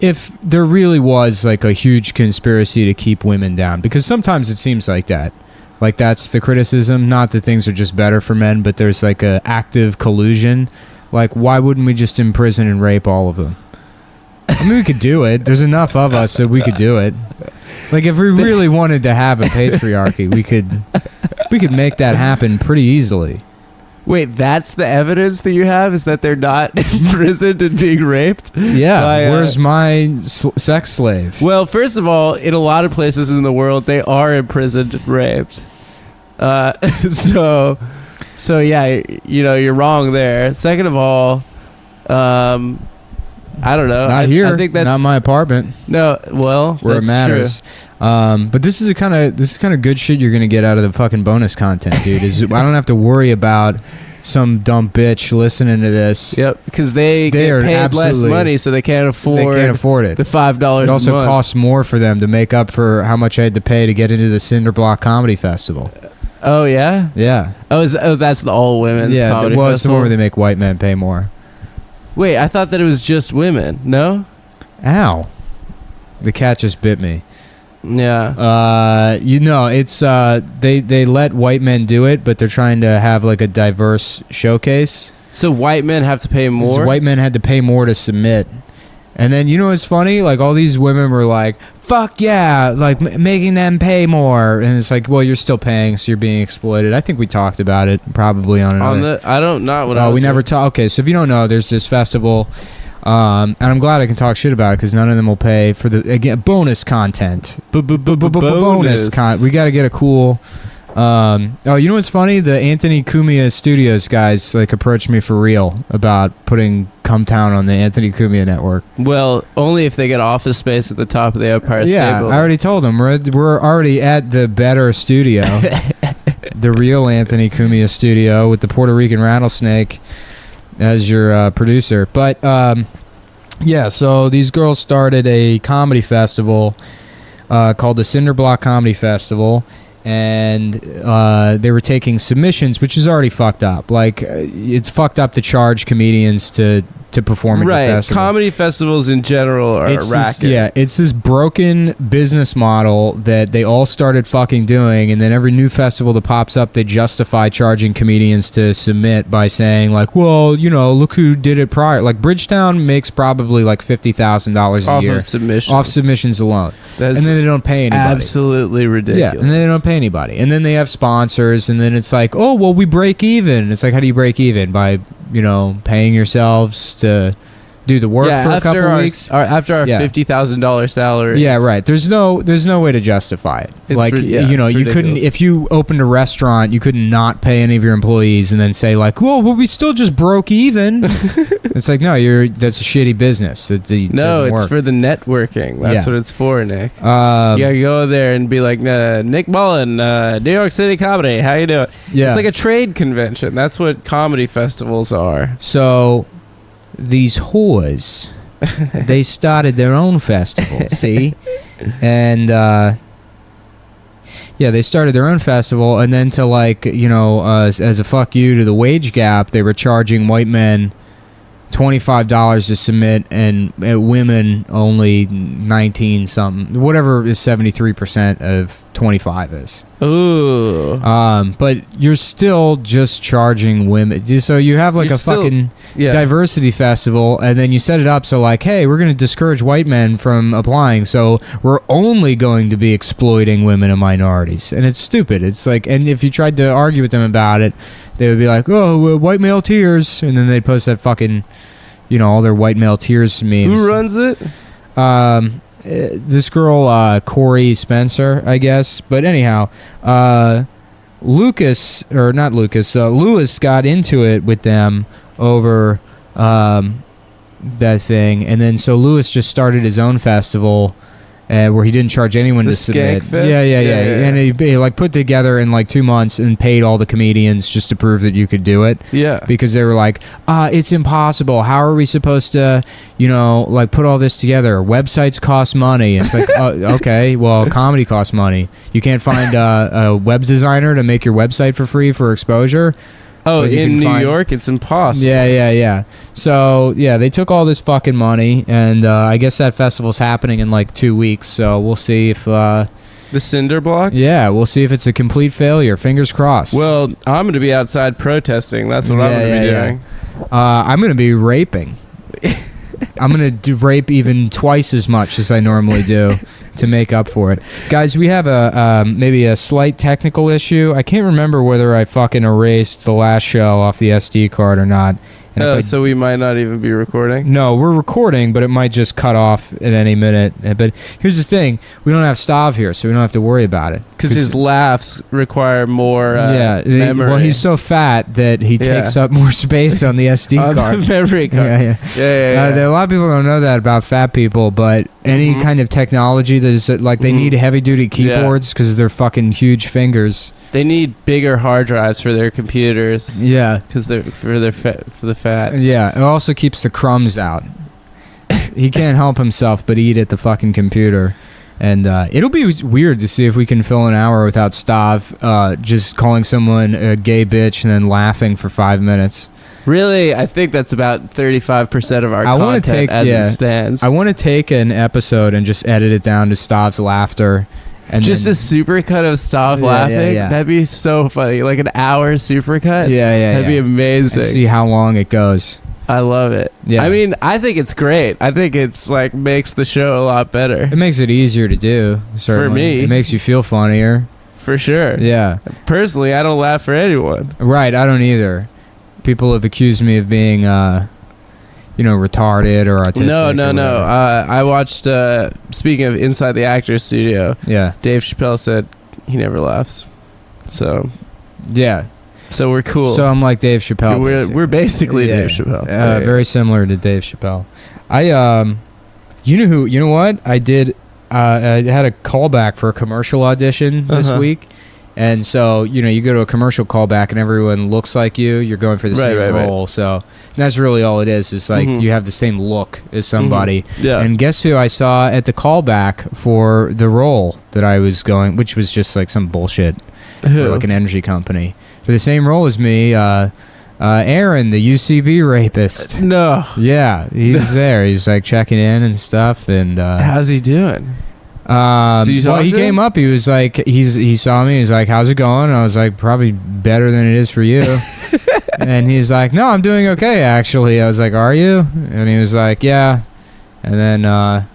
if there really was like a huge conspiracy to keep women down, because sometimes it seems like that. Like that's the criticism, not that things are just better for men, but there's like a active collusion. Like, why wouldn't we just imprison and rape all of them? I mean, we could do it. There's enough of us that we could do it. Like, if we really wanted to have a patriarchy, we could make that happen pretty easily. Wait, that's the evidence that you have, is that they're not imprisoned and being raped? Yeah, where's my sex slave? Well, first of all, in a lot of places in the world, they are imprisoned and raped. So yeah, you're wrong there. Second of all, I don't know. Not here. I think that's not my apartment. No, well, where it matters. True. But this is kind of good shit you're gonna get out of the fucking bonus content, dude. I don't have to worry about some dumb bitch listening to this. Yep, because they get paid less money, so they can't afford it. The $5. It also costs more for them to make up for how much I had to pay to get into the Cinderblock Comedy Festival. Oh yeah, yeah. That's the all women's. Yeah, comedy well, festival? it's the one where they make white men pay more. Wait, I thought that it was just women. No. Ow! The cat just bit me. Yeah. It's they let white men do it, but they're trying to have like a diverse showcase. So white men have to pay more? White men had to pay more to submit. And then, what's funny? Like, all these women were like, fuck yeah, like making them pay more. And it's like, well, you're still paying, so you're being exploited. I think we talked about it probably on another. I don't know what I was. We never talked. Okay, so if you don't know, there's this festival. And I'm glad I can talk shit about it because none of them will pay for the bonus content. Bonus content. We got to get a cool. You know what's funny? The Anthony Cumia Studios guys approached me for real about putting Come Town on the Anthony Cumia network. Well, only if they get office space at the top of the Empire State Building. I already told them we're already at the better studio, the real Anthony Cumia studio with the Puerto Rican rattlesnake as your producer. But so these girls started a comedy festival called the Cinderblock Comedy Festival, and they were taking submissions, which is already fucked up. It's fucked up to charge comedians to perform at the festival. Comedy festivals in general are a racket. It's this broken business model that they all started fucking doing, and then every new festival that pops up, they justify charging comedians to submit by saying well, look who did it prior. Like Bridgetown makes probably $50,000 a year off submissions alone, and then they don't pay anybody. Absolutely ridiculous. Yeah, and then they don't pay anybody, and then they have sponsors, and then it's like, oh well, we break even. It's like, how do you break even? By paying yourselves to do the work for a couple of weeks after our $50,000 salary. Yeah, right. There's no way to justify it. You couldn't, if you opened a restaurant, you couldn't not pay any of your employees and then say well, we still just broke even. It's like, no, that's a shitty business. It's for the networking. That's what it's for, Nick. You gotta go there and be like, Nick Mullen, New York City Comedy, how you doing? Yeah. It's like a trade convention. That's what comedy festivals are. So these whores, they started their own festival, see? And they started their own festival, and then to as a fuck you to the wage gap, they were charging white men $25 to submit, and women only 19 something, whatever is 73% of 25 is. Ooh. But you're still just charging women. So you have fucking diversity festival, and then you set it up so hey, we're going to discourage white men from applying, so we're only going to be exploiting women and minorities. And it's stupid. It's and if you tried to argue with them about it, they would be like, oh, white male tears, and then they'd post that fucking, all their white male tears memes. Who runs it? This girl, Corey Spencer, I guess. But anyhow, Lewis got into it with them over that thing, and then so Lewis just started his own festival where he didn't charge anyone to submit. Yeah. And he put together in 2 months and paid all the comedians just to prove that you could do it. Yeah. Because they were like, it's impossible. How are we supposed to, put all this together? Websites cost money. It's like, okay, well, comedy costs money. You can't find a web designer to make your website for free for exposure. Oh, in New York, it's impossible. Yeah. So, yeah, they took all this fucking money, and I guess that festival's happening in like 2 weeks, so we'll see if... the Cinder Block? Yeah, we'll see if it's a complete failure. Fingers crossed. Well, I'm going to be outside protesting. That's what I'm going to be doing. I'm going to be raping. I'm going to rape even twice as much as I normally do to make up for it. Guys, we have maybe a slight technical issue. I can't remember whether I fucking erased the last show off the SD card or not. So we might not even be recording? No, we're recording, but it might just cut off at any minute. But here's the thing. We don't have Stav here, so we don't have to worry about it. Because his laughs require more memory. Well, he's so fat that he takes up more space on the SD card. The memory card. Yeah. A lot of people don't know that about fat people, but any kind of technology that is like they need heavy-duty keyboards because of their fucking huge fingers. They need bigger hard drives for their computers. Yeah, because they're for the fat. Yeah, it also keeps the crumbs out. He can't help himself but eat at the fucking computer. And it'll be weird to see if we can fill an hour without Stav just calling someone a gay bitch and then laughing for 5 minutes. Really, I think that's about 35% of our content as it stands. I want to take an episode and just edit it down to Stav's laughter. And just a supercut of Stav laughing? Yeah. That'd be so funny. Like an hour supercut? Yeah. That'd be amazing. And see how long it goes. I love it. Yeah. I mean, I think it's great. I think it's like makes the show a lot better. It makes it easier to do, certainly. For me. It makes you feel funnier. For sure. Yeah. Personally, I don't laugh for anyone. Right, I don't either. People have accused me of being retarded or autistic. No. I watched, speaking of Inside the Actors Studio, Dave Chappelle said he never laughs. So, yeah. So we're cool. So I'm like Dave Chappelle. We're basically Dave Chappelle. Very similar to Dave Chappelle. You know what? I did, I had a callback for a commercial audition this week. And so, you go to a commercial callback and everyone looks like you. You're going for the same role. Right. So that's really all it is. It's like you have the same look as somebody. Yeah. And guess who I saw at the callback for the role that I was going, which was just like some bullshit for like an energy company. For the same role as me, Aaron, the UCB rapist. No. Yeah, he was there. He's like checking in and stuff. And how's he doing? He came up. He was like, he saw me. He's like, "How's it going?" And I was like, "Probably better than it is for you." And he's like, "No, I'm doing okay, actually." I was like, "Are you?" And he was like, "Yeah." And then I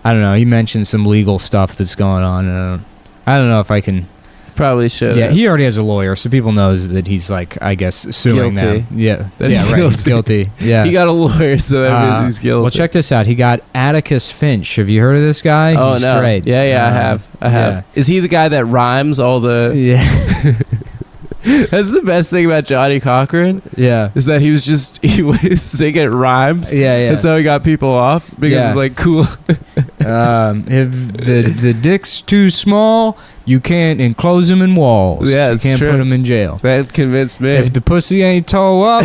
don't know. He mentioned some legal stuff that's going on. And I don't know if I can. Probably should. Yeah, he already has a lawyer, so people knows that he's like, I guess, suing guilty. them. Yeah, right. He's guilty. Yeah, he got a lawyer, so that means he's guilty. Well, check this out. He got Atticus Finch. Have you heard of this guy? Oh, he's no. Great. Yeah, I have. Yeah. Is he the guy that rhymes all the? Yeah. That's the best thing about Johnny Cochran. Yeah, is that he was singing rhymes. Yeah. That's how he got people off because of like cool. If the dick's too small, you can't enclose him in walls. Yeah, you can't put him in jail. That convinced me. If the pussy ain't toe up,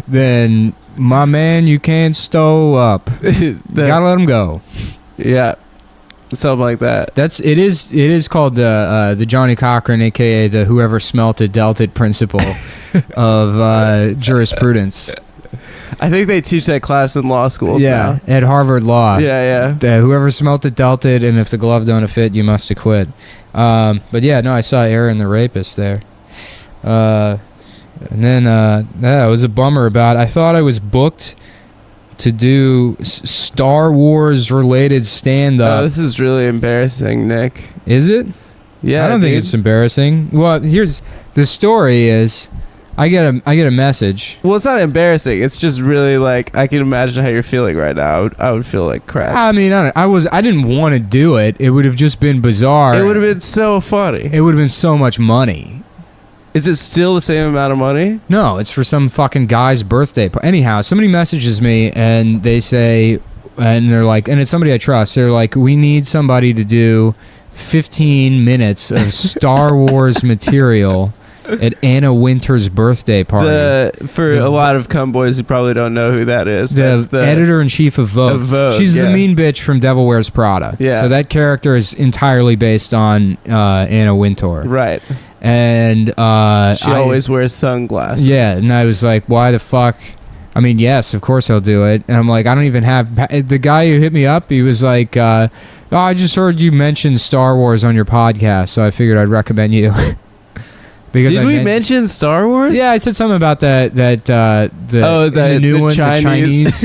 then my man, you can't stow up. You gotta let him go. Yeah. Something like that. It is called the Johnny Cochran, aka the whoever smelt it dealt it principle of jurisprudence. I think they teach that class in law schools. Yeah, now. At Harvard Law. Yeah. Whoever smelt it dealt it, and if the glove don't fit, you must acquit. But yeah, no, I saw Aaron the rapist there. And then it was a bummer about. I thought I was booked to do Star Wars related stand-up. Oh, this is really embarrassing, Nick. Is it? Yeah, I don't think it's embarrassing. Well, here's the story is I get a message. Well, it's not embarrassing. It's just really like I can imagine how you're feeling right now. I would feel like crap. I mean, I didn't want to do it. It would have just been bizarre. It would have been so funny. It would have been so much money. Is it still the same amount of money? No, it's for some fucking guy's birthday. Anyhow, somebody messages me and they say, and they're like, and it's somebody I trust. They're like, we need somebody to do 15 minutes of Star Wars material at Anna Wintour's birthday party. For a lot of cumboys who probably don't know who that is. That's the editor-in-chief of Vogue. She's the mean bitch from Devil Wears Prada. Yeah. So that character is entirely based on Anna Wintour. Right. And she always wears sunglasses. Yeah, and I was like, why the fuck? I mean, yes, of course I'll do it. And I'm like, I don't even have... The guy who hit me up, he was like, oh, I just heard you mention Star Wars on your podcast, so I figured I'd recommend you. Because did we mention Star Wars? Yeah, I said something about the new one, Chinese.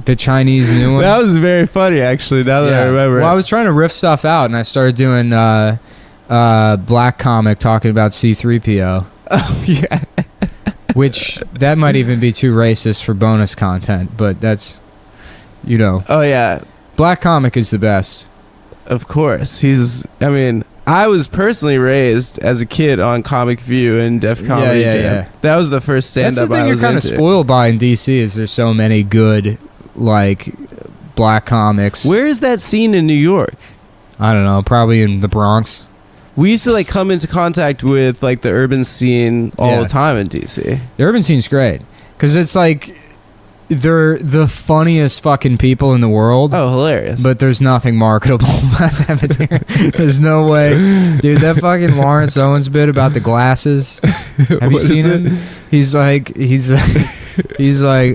The Chinese new one. That was very funny, actually, now that I remember. Well, I was trying to riff stuff out, and I started doing Black Comic talking about C-3PO. Oh, yeah. Which, that might even be too racist for bonus content, but that's, you know. Oh, yeah. Black Comic is the best. Of course. I was personally raised as a kid on Comic View and Def Comedy Jam. Yeah. That was the first stand-up. That's the thing you're kind of spoiled by in DC is there's so many good, like, black comics. Where is that scene in New York? I don't know. Probably in the Bronx. We used to, like, come into contact with, like, the urban scene all the time in DC. The urban scene's great. Because it's, like... They're the funniest fucking people in the world. Oh, hilarious. But there's nothing marketable about that material. There's no way. Dude, that fucking Lawrence Owens bit about the glasses. Have you seen it? He's like,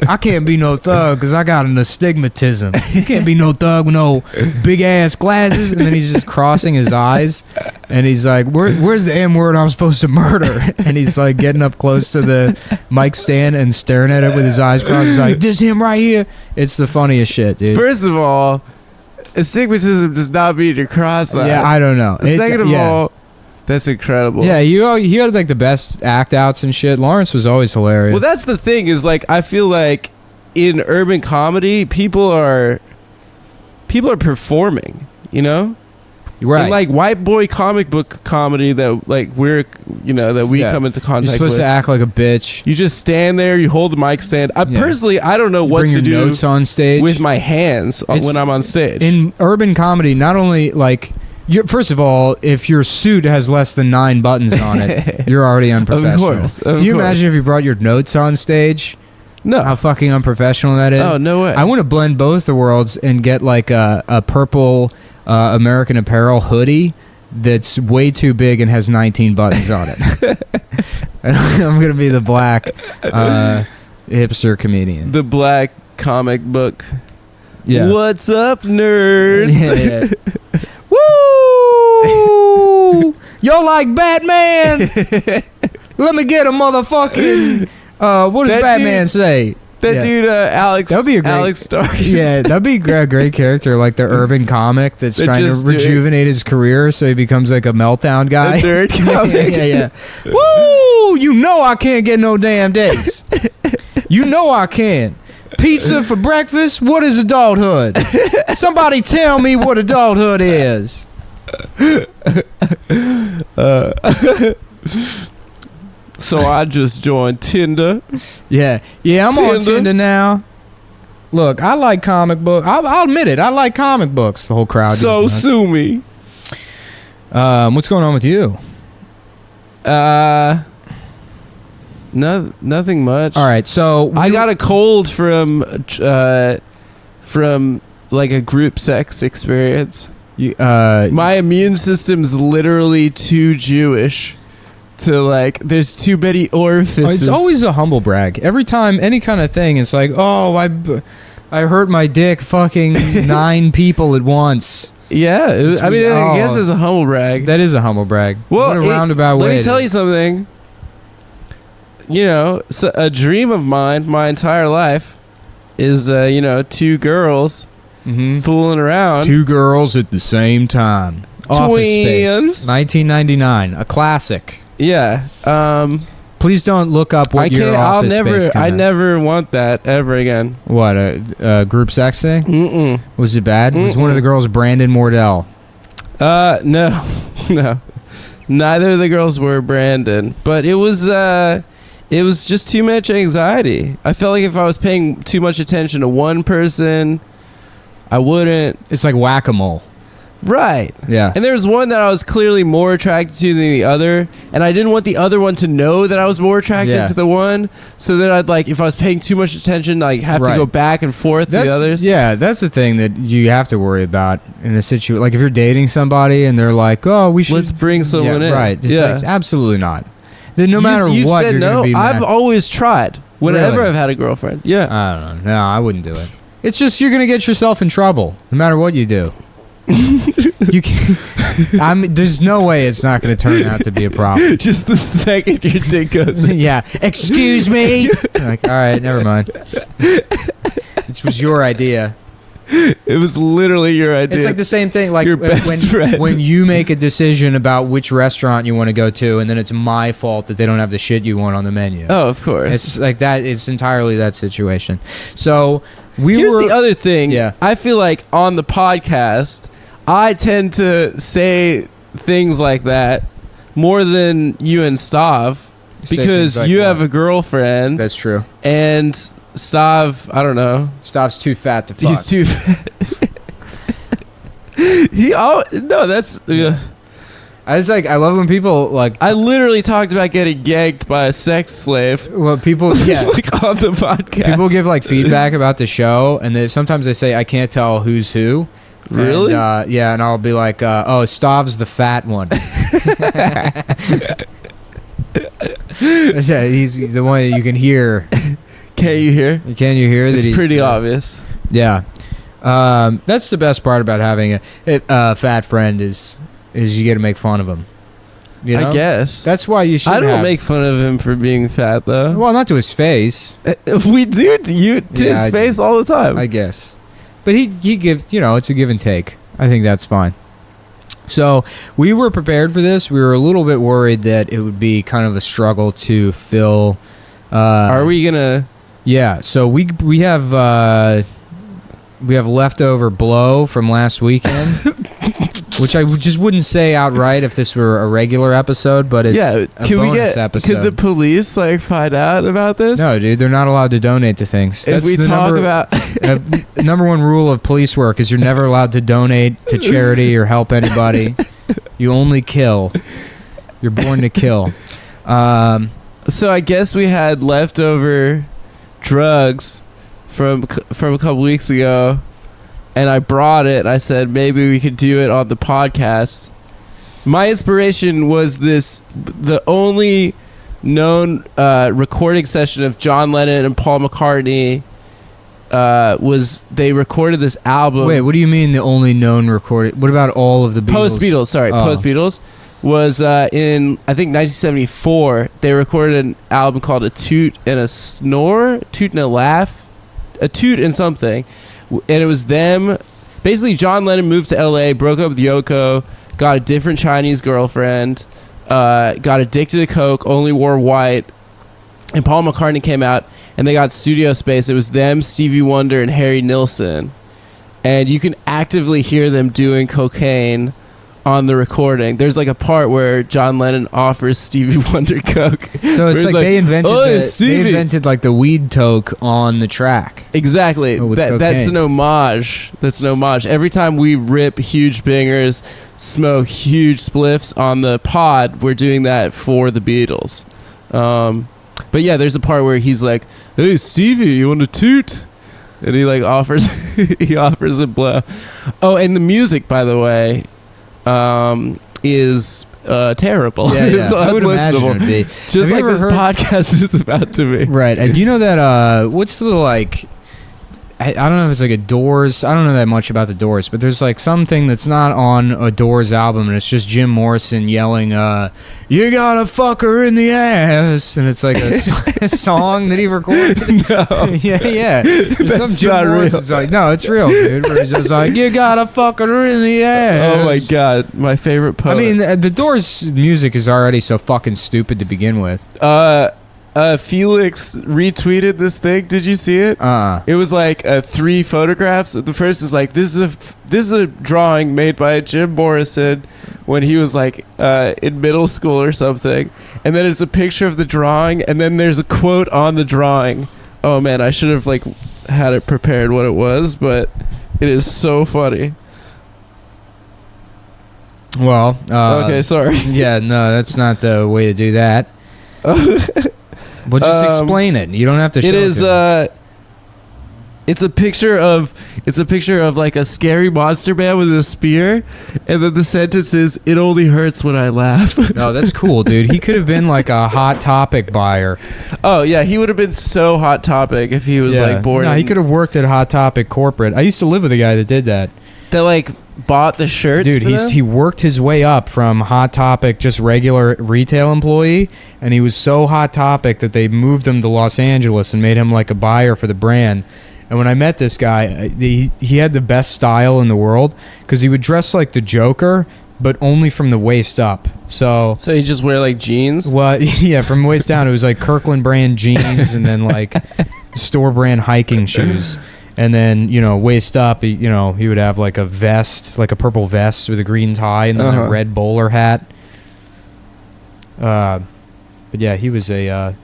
I can't be no thug because I got an astigmatism. You can't be no thug with no big ass glasses. And then he's just crossing his eyes. And he's like, where's the M word I'm supposed to murder? And he's like getting up close to the mic stand and staring at it with his eyes crossed. He's like, this him right here. It's the funniest shit, dude. First of all, astigmatism does not mean you're cross-eyed. Yeah, I don't know. Second of all, that's incredible. Yeah, he had like the best act outs and shit. Lawrence was always hilarious. Well, that's the thing is like I feel like in urban comedy, people are performing, you know? Right. And like white boy comic book comedy that like we come into contact with. You're supposed to act like a bitch. You just stand there, you hold the mic stand. Personally, I don't know what to do notes on stage with my hands when I'm on stage. In urban comedy, not only like first of all, if your suit has less than 9 buttons on it, you're already unprofessional. Of course. Can you imagine if you brought your notes on stage? No. How fucking unprofessional that is. Oh, no way. I want to blend both the worlds and get like a purple American Apparel hoodie that's way too big and has 19 buttons on it. I'm going to be the black hipster comedian. The black comic book. Yeah. What's up, nerds? Yeah. Woo! Y'all like Batman? Let me get a motherfucking... what does Batman say? That dude, Alex. That'd be a great, Alex Starr. Yeah, that'd be a great character, like the urban comic that's trying to rejuvenate his career, so he becomes like a meltdown guy. A nerd comic. yeah. Woo! You know I can't get no damn days. You know I can. Pizza for breakfast? What is adulthood? Somebody tell me what adulthood is. So I just joined Tinder. Yeah, I'm on Tinder now. Look, I like comic books. I'll admit it. I like comic books. The whole crowd. So sue me. What's going on with you? Nothing much. All right, so I got a cold from like a group sex experience. My immune system's literally too Jewish. To like, there's too many orifices. It's always a humble brag. Every time, any kind of thing, it's like, oh, I hurt my dick fucking 9 people at once. Yeah, I guess it's a humble brag. That is a humble brag. Well, what a roundabout way. Let me tell you something. You know, a dream of mine my entire life is, 2 girls fooling around. 2 girls at the same time. Office Space. 1999, a classic. Yeah. Please don't look up what your Office Space. I never want that ever again. What, a group sex thing? Mm-mm. Was it bad? Was one of the girls Brandon Mordell? No. Neither of the girls were Brandon, but it was just too much anxiety. I felt like if I was paying too much attention to one person, I wouldn't. It's like whack-a-mole. Right. Yeah. And there was one that I was clearly more attracted to than the other, and I didn't want the other one to know that I was more attracted to the one. So then I'd like, if I was paying too much attention, like have to go back and forth to the others. Yeah, that's the thing that you have to worry about in a situation. Like if you're dating somebody and they're like, "Oh, we should let's bring someone in." Right? Just like, absolutely not. Then no matter you what, said you're no. gonna be I've always tried. Whenever Really? I've had a girlfriend. Yeah. I don't know. No, I wouldn't do it. It's just you're gonna get yourself in trouble no matter what you do. You can. There's no way it's not going to turn out to be a problem. Just the second your dick goes in. Yeah. Excuse me. Like, all right, never mind. This was your idea. It was literally your idea. It's like the same thing. Like Your best friend. when you make a decision about which restaurant you want to go to, and then it's my fault that they don't have the shit you want on the menu. Oh, of course. It's like that. It's entirely that situation. So Here's the other thing. Yeah. I feel like on the podcast, I tend to say things like that more than you and Stav, Say because things like you what? have a girlfriend. That's true. And Stav, I don't know. Stav's too fat to fuck. He's too fat. No, that's. I love when people like. I literally talked about getting gagged by a sex slave. Well, people, yeah, Like on the podcast. people give like feedback about the show, and sometimes they say I can't tell who's who. Really? And, yeah, and I'll be like, oh, Stav's the fat one. Yeah, he's the one that you can hear. Can you hear? Can you hear that? It's he's pretty obvious. Yeah, that's the best part about having a fat friend is you get to make fun of him. You know? I guess. That's why you should. I don't make fun of him for being fat, though. Well, not to his face, We do to Yeah, his I face all the time. I guess. But he gives, it's a give and take. I think that's fine. So we were prepared for this. We were a little bit worried that it would be kind of a struggle to fill. Are we gonna? Yeah. So we have leftover blow from last weekend, which I just wouldn't say outright if this were a regular episode, but it's a bonus episode. Could the police find out about this? No, dude, they're not allowed to donate to things. If we talk about number one rule of police work is you're never allowed to donate to charity or help anybody. You only kill. You're born to kill. So I guess we had leftover drugs from a couple weeks ago, and I brought it. I said maybe we could do it on the podcast. My inspiration was the only known recording session of John Lennon and Paul McCartney. They recorded this album. Wait, what do you mean the only known recording? What about all of the Beatles? Post-Beatles, sorry. Oh. Post-Beatles was in, I think, 1974. They recorded an album called A Toot and a Snore, Toot and a Laugh, A Toot and something. And it was them. Basically, John Lennon moved to L.A., broke up with Yoko, got a different Chinese girlfriend, got addicted to coke, only wore white. And Paul McCartney came out, and they got studio space. It was them, Stevie Wonder, and Harry Nilsson. And you can actively hear them doing cocaine on the recording. There's like a part where John Lennon offers Stevie Wonder coke. So it's like they invented "Oh, Stevie." they invented like the weed toke on the track. Exactly. with That's cocaine. an homage. That's an homage. Every time we rip huge bangers, smoke huge spliffs on the pod, we're doing that for the Beatles. But yeah, there's a part where he's like, "Hey Stevie, you want a toot?" And he offers a blow. Oh, and the music, by the way, is terrible. Yeah, It's I would imagine it unlistenable. would be. Just Have you like ever this heard- podcast is about to be. Right. And do you know that what's the I don't know if it's like a Doors. I don't know that much about the Doors, but there's like something that's not on a Doors album, and it's just Jim Morrison yelling, "You gotta fuck her in the ass," and it's like a song that he recorded. No. yeah. There's some That's Jim not real. Morrison's like, no, it's real, dude. Where he's just like, "You gotta fuck her in the ass." Oh my god, my favorite poet. I mean, the Doors music is already so fucking stupid to begin with. Felix retweeted this thing. Did you see it? It was like 3 photographs. The first is like, this is a drawing made by Jim Morrison when he was like in middle school or something, and then it's a picture of the drawing, and then there's a quote on the drawing. Oh man, I should have had it prepared what it was, but it is so funny. Well, Okay, sorry. yeah, no, that's not the way to do that. Well, just explain it. You don't have to show It is. to me. It's a picture of like a scary monster man with a spear, and then the sentence is, "It only hurts when I laugh." No, that's cool, dude. He could have been like a Hot Topic buyer. Oh yeah, he would have been so Hot Topic if he was like born. No, he could have worked at Hot Topic corporate. I used to live with a guy that did that. That like bought the shirts. Dude, for them? he worked his way up from Hot Topic, just regular retail employee, and he was so Hot Topic that they moved him to Los Angeles and made him like a buyer for the brand. And when I met this guy, he had the best style in the world because he would dress like the Joker, but only from the waist up. So he just wear like jeans. well, yeah, from waist down, it was like Kirkland brand jeans and then like store brand hiking shoes. And then, waist up, he would have like a vest, like a purple vest with a green tie and then a red bowler hat. But yeah, he was a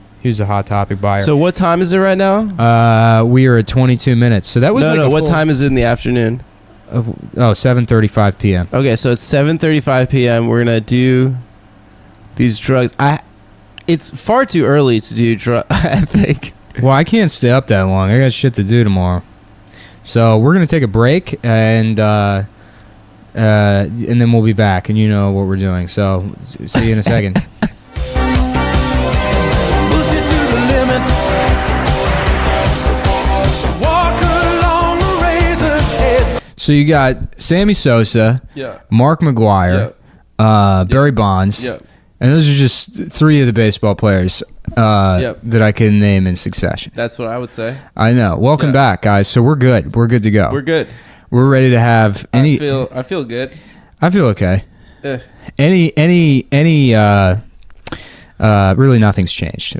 Hot Topic buyer. So what time is it right now? We are at 22 minutes. So that was What time is it in the afternoon? 7:35 p.m. Okay, so it's 7:35 p.m. We're gonna do these drugs. It's far too early to do drugs. I think. Well, I can't stay up that long. I got shit to do tomorrow. So we're gonna take a break and then we'll be back, and you know what we're doing. So see you in a second. Push it to the limit. Walk along the razor's edge. So you got Sammy Sosa, Yeah. Mark McGwire, Barry Bonds, Yeah. and those are just three of the baseball players that I can name in succession. That's what I would say. I know. Welcome back, guys. So we're good. We're good to go. We're good. We're ready to have any. I feel good. I feel okay. Eh. Really nothing's changed.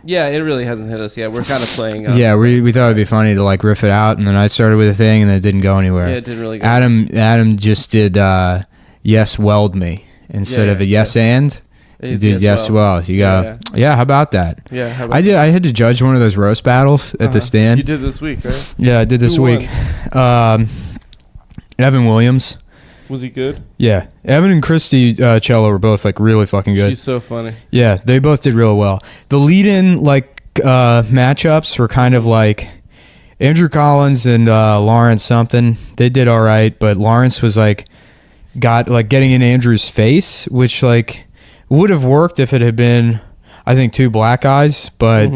Yeah, it really hasn't hit us yet. We're kind of playing. Yeah, we thought it'd be funny to like riff it out, and then I started with a thing, and then it didn't go anywhere. Yeah, it didn't really go. Adam just did yes weld me instead of a yes and. You It's did yes well. You go. Yeah. How about that? Yeah, how about I did. I had to judge one of those roast battles at the stand. You did this week, right? Yeah, I did this Who won? week. Evan Williams. Was he good? Yeah, Evan and Christy Cello were both like really fucking good. She's so funny. Yeah, they both did real well. The lead-in matchups were kind of like Andrew Collins and Lawrence something. They did all right, but Lawrence was getting in Andrew's face, which like would have worked if it had been, I think, two black guys, but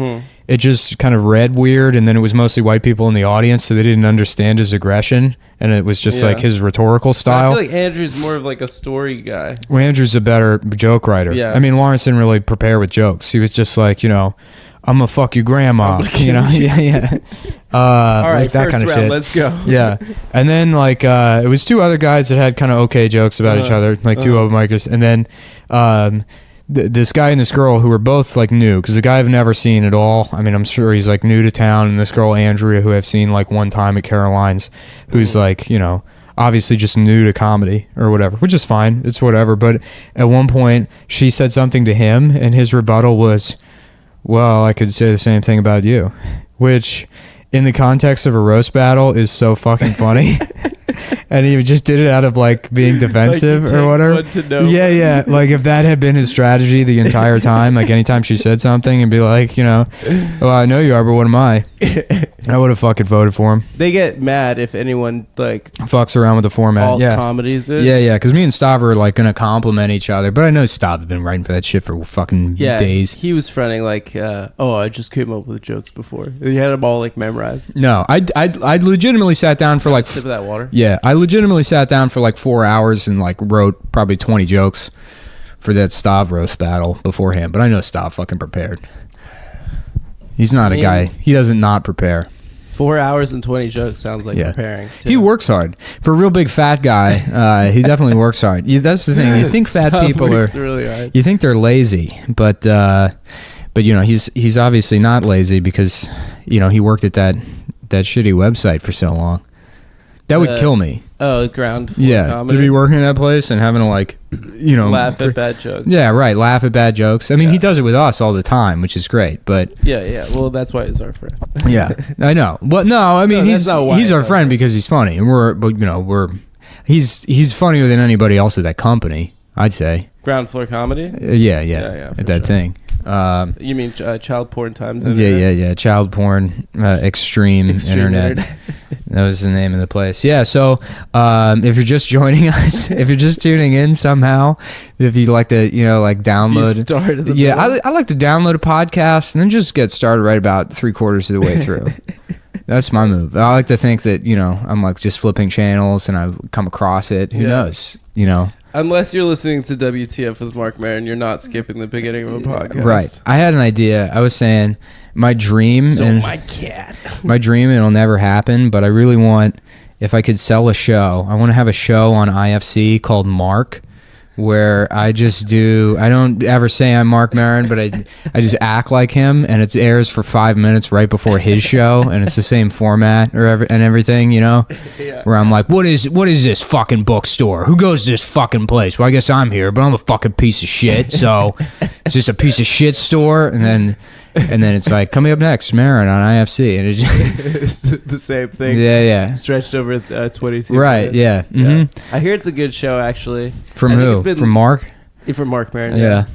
it just kind of read weird, and then it was mostly white people in the audience, so they didn't understand his aggression, and it was just like his rhetorical style. I feel like Andrew's more of like a story guy. Well, Andrew's a better joke writer. Yeah. I mean, Lawrence didn't really prepare with jokes. He was just like, I'm gonna fuck your grandma. Yeah. All right, like that first kind of round, shit. let's go. Yeah. And then it was two other guys that had kind of okay jokes about each other, like two open micers. And then this guy and this girl who were both like new, because the guy I've never seen at all. I mean, I'm sure he's like new to town, and this girl Andrea, who I've seen like one time at Caroline's, who's like obviously just new to comedy or whatever, which is fine. It's whatever. But at one point, she said something to him, and his rebuttal was, "Well, I could say the same thing about you," which, in the context of a roast battle, is so fucking funny. And he just did it out of like being defensive or whatever. Yeah. Like if that had been his strategy the entire time, like anytime she said something and be like, well, I know you are, but what am I? I would have fucking voted for him. They get mad if anyone like Fucks around with the format. all Yeah. comedies did. Yeah. Because me and Stav are like gonna compliment each other, but I know Stav had been writing for that shit for fucking days. He was fronting like, I just came up with jokes before. He had them all like memorized. No, I legitimately sat down for like Sip of that water. Yeah, I legitimately sat down for like 4 hours and like wrote probably 20 jokes for that Stav roast battle beforehand. But I know Stav fucking prepared. He's not a guy. He doesn't not prepare. 4 hours and 20 jokes sounds like preparing. Too. He works hard. For a real big fat guy, he definitely works hard. That's the thing. You think fat people are really hard. You think they're lazy, but he's obviously not lazy because he worked at that shitty website for so long. That would kill me. Oh, ground floor comedy. To be working at that place and having to laugh at bad jokes. Yeah, right. Laugh at bad jokes. I mean, he does it with us all the time, which is great. But yeah. Well, that's why he's our friend. Yeah, I know. But no, I mean, he's our friend because he's funny, and we're he's funnier than anybody else at that company, I'd say. Ground Floor Comedy. Yeah, for at that sure. thing. You mean child porn times? Yeah. Child porn, extreme internet. That was the name of the place. Yeah. So, if you're just joining us, if you're just tuning in somehow, if you'd like to, like download. Yeah, I like to download a podcast and then just get started right about 3/4 of the way through. That's my move. I like to think that I'm like just flipping channels and I come across it. Who knows? Unless you're listening to WTF with Mark Maron, you're not skipping the beginning of a podcast. Right. I had an idea. I was saying my dream. My cat. My dream, it'll never happen, but I really want, if I could sell a show, I want to have a show on IFC called Mark, where I don't ever say I'm Mark Maron, but I just act like him, and it airs for 5 minutes right before his show, and it's the same format and everything, Yeah. where I'm like, what is this fucking bookstore? Who goes to this fucking place? Well, I guess I'm here, but I'm a fucking piece of shit, so it's just a piece of shit store, and then it's like, coming up next, Maron on IFC, and it's the same thing. Yeah. Stretched over 22 Right, minutes. yeah. Mm-hmm. I hear it's a good show, actually. From I think who? it's been- From Mark? From Mark Maron. Yeah.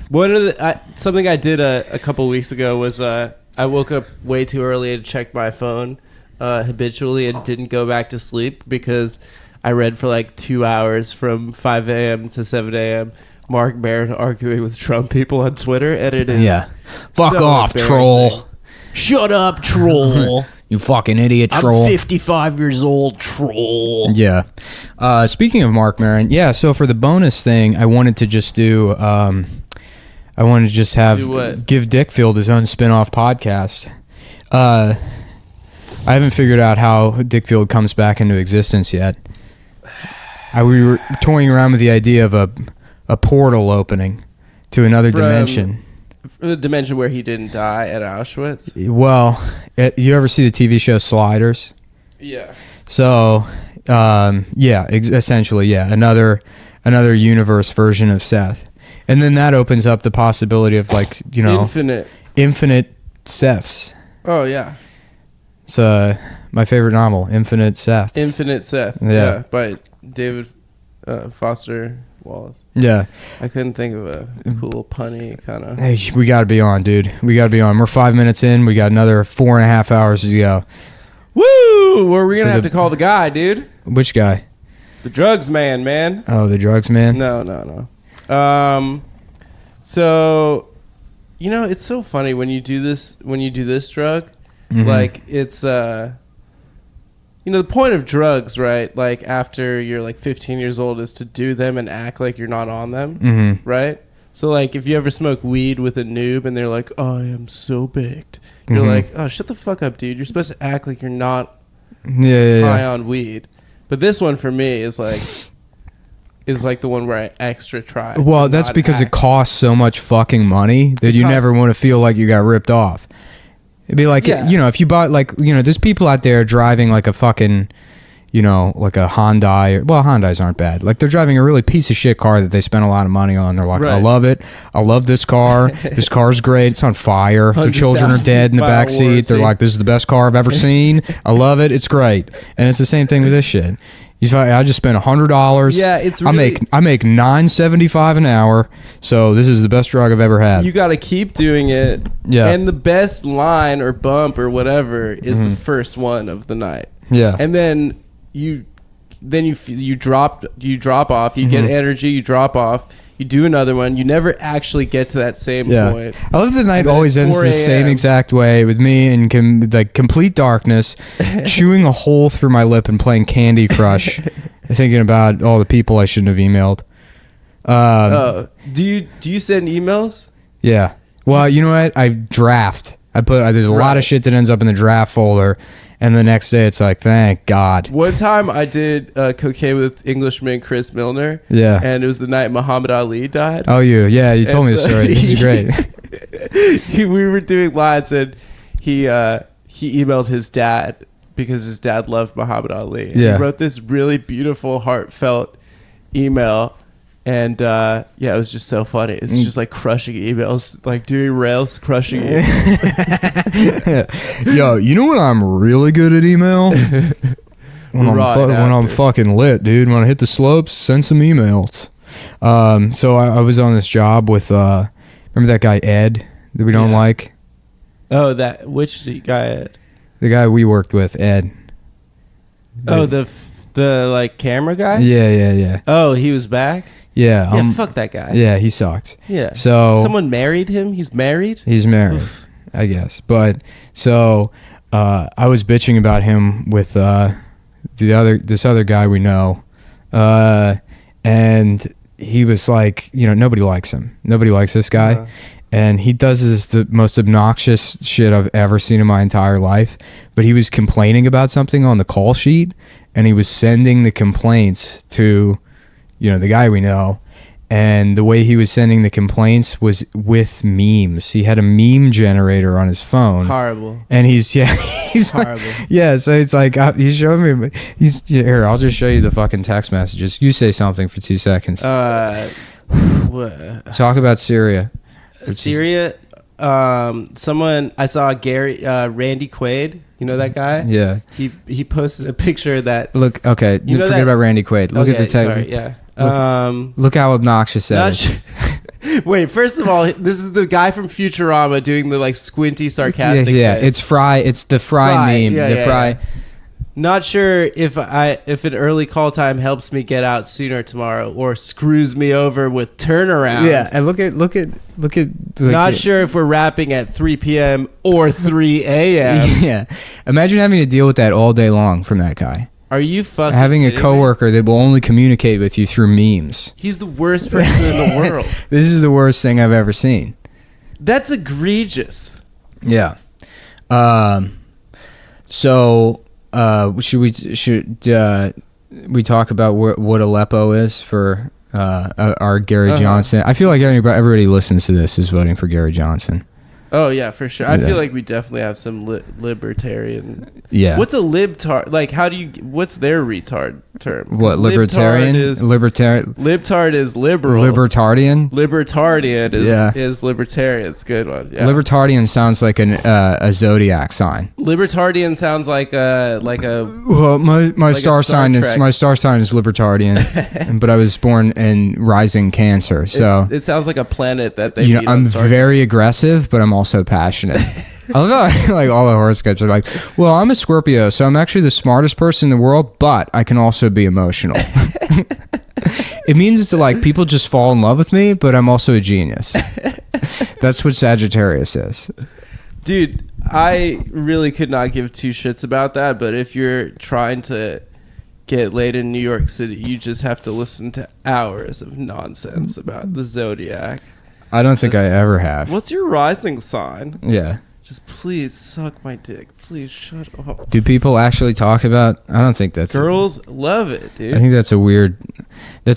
One of the something I did a couple weeks ago was I woke up way too early and checked my phone habitually and didn't go back to sleep because I read for like 2 hours from 5 a.m. to 7 a.m. Mark Maron arguing with Trump people on Twitter, and it is Fuck so off, embarrassing. troll. Shut up, troll. You fucking idiot, troll. I'm 55 years old, troll. Yeah. Speaking of Mark Maron, so for the bonus thing, I wanted to just do, I wanted to just have, Do what? give Dickfield his own spin-off podcast. I haven't figured out how Dickfield comes back into existence yet. We were toying around with the idea of a portal opening to another dimension. The dimension where he didn't die at Auschwitz. Well, you ever see the TV show Sliders? Yeah. So, essentially, another universe version of Seth, and then that opens up the possibility of infinite Seths. Oh yeah. It's my favorite novel, Infinite Seths. Infinite Seth. Yeah. By David Foster Wallace. Yeah. I couldn't think of a cool punny kind of. Hey, we got to be on, dude. We got to be on. We're 5 minutes in. We got another 4.5 hours to go. Woo! Well, we're gonna have to call the guy, dude. Which guy? The drugs man. Oh, the drugs man. No. So, it's so funny when you do this drug, like it's the point of drugs, right? Like after you're like 15 years old is to do them and act like you're not on them, right? So like if you ever smoke weed with a noob and they're like, "Oh, I am so baked," you're like, "Oh, shut the fuck up, dude. You're supposed to act like you're not high on weed." But this one for me is like the one where I extra try. Well, that's because it costs so much fucking money that you never want to feel like you got ripped off. It'd be like, if you bought there's people out there driving like a fucking, like a Hyundai. Hyundais aren't bad. Like they're driving a really piece of shit car that they spent a lot of money on. They're like, I love it. I love this car. This car's great. It's on fire. The children are dead in the back seat. They're like, this is the best car I've ever seen. I love it. It's great. And it's the same thing with this shit. I just spent $100. Yeah, it's really, I make $9.75 an hour. So this is the best drug I've ever had. You got to keep doing it. Yeah. And the best line or bump or whatever is the first one of the night. Yeah. And then you drop off. You get energy. You drop off. You do another one. You never actually get to that same point. I love the night And then always it's ends 4 the same a.m. exact way with me in complete darkness, chewing a hole through my lip and playing Candy Crush, thinking about all the people I shouldn't have emailed. Do you send emails? Yeah. Well, you know what? I draft. There's a lot of shit that ends up in the draft folder, and the next day it's like, thank God. One time I did cocaine with Englishman Chris Milner. Yeah. And it was the night Muhammad Ali died. Oh, you told me the story. This is great. We were doing lines and he emailed his dad because his dad loved Muhammad Ali. And Yeah. He wrote this really beautiful, heartfelt email. And it was just so funny. It's just like crushing emails, like doing rails, crushing emails. Yo, you know what I'm really good at email? Right when I'm after. fucking lit, dude. When I hit the slopes, send some emails. So I was on this job with remember that guy Ed that we don't Yeah. like? Oh, which guy? The guy we worked with, Ed. Oh, the like camera guy. Yeah. Oh, he was back. Yeah. Yeah, fuck that guy. Yeah, he sucked. Yeah. So Someone married him. He's married. he's married, I guess. But so I was bitching about him with this other guy we know, and he was like, nobody likes him. Nobody likes this guy. Uh-huh. And he does the most obnoxious shit I've ever seen in my entire life. But he was complaining about something on the call sheet, and he was sending the complaints to, the guy we know. And the way he was sending the complaints was with memes. He had a meme generator on his phone. Horrible. And he's Horrible. yeah, so it's like he showed me. Here. I'll just show you the fucking text messages. You say something for 2 seconds. What? Talk about Syria. Syria. Someone I saw Randy Quaid. You know that guy? Yeah. He posted a picture that. Look. Okay. You know forget that- about Randy Quaid. Look at the text. Sorry, yeah. Look how obnoxious that Not is. sure. Wait. First of all, this is the guy from Futurama doing the like squinty sarcastic. Yeah. face. It's Fry. It's the Fry meme. Yeah, the yeah, Fry. yeah. Not sure if an early call time helps me get out sooner tomorrow or screws me over with turnaround. Yeah. And look at. Not sure if we're rapping at 3 p.m. or 3 a.m. Yeah. Imagine having to deal with that all day long from that guy. Are you fucking Having a kidding me? coworker that will only communicate with you through memes. He's the worst person in the world. This is the worst thing I've ever seen. That's egregious. Yeah. So should we talk about what Aleppo is for our Gary Johnson? I feel like everybody listens to this is voting for Gary Johnson. Oh yeah, for sure. I Yeah. feel like we definitely have some libertarian. Yeah. What's a libtard? Like, what's their retard term? 'Cause What, libertarian? Libtard is liberal. Libertarian? Libertarian Yeah. is libertarian. It's a good one. Yeah. Libertarian sounds like a zodiac sign. Libertarian sounds like a Well, my Like a star Star sign is Trek. my star sign is Libertarian, but I was born in rising Cancer, so it sounds like a planet that they. meet on I'm Star Trek. very aggressive, but I'm also passionate. I love how like all the horoscopes are like, well, I'm a Scorpio, so I'm actually the smartest person in the world, but I can also be emotional. It means it's like people just fall in love with me, but I'm also a genius. That's what Sagittarius is. Dude, I really could not give two shits about that, but if you're trying to get laid in New York City, you just have to listen to hours of nonsense about the zodiac. I don't think I ever have. What's your rising sign? Yeah. Just please suck my dick. Please shut up. Do people actually talk about? I don't think that's Girls love it, I dude. think that's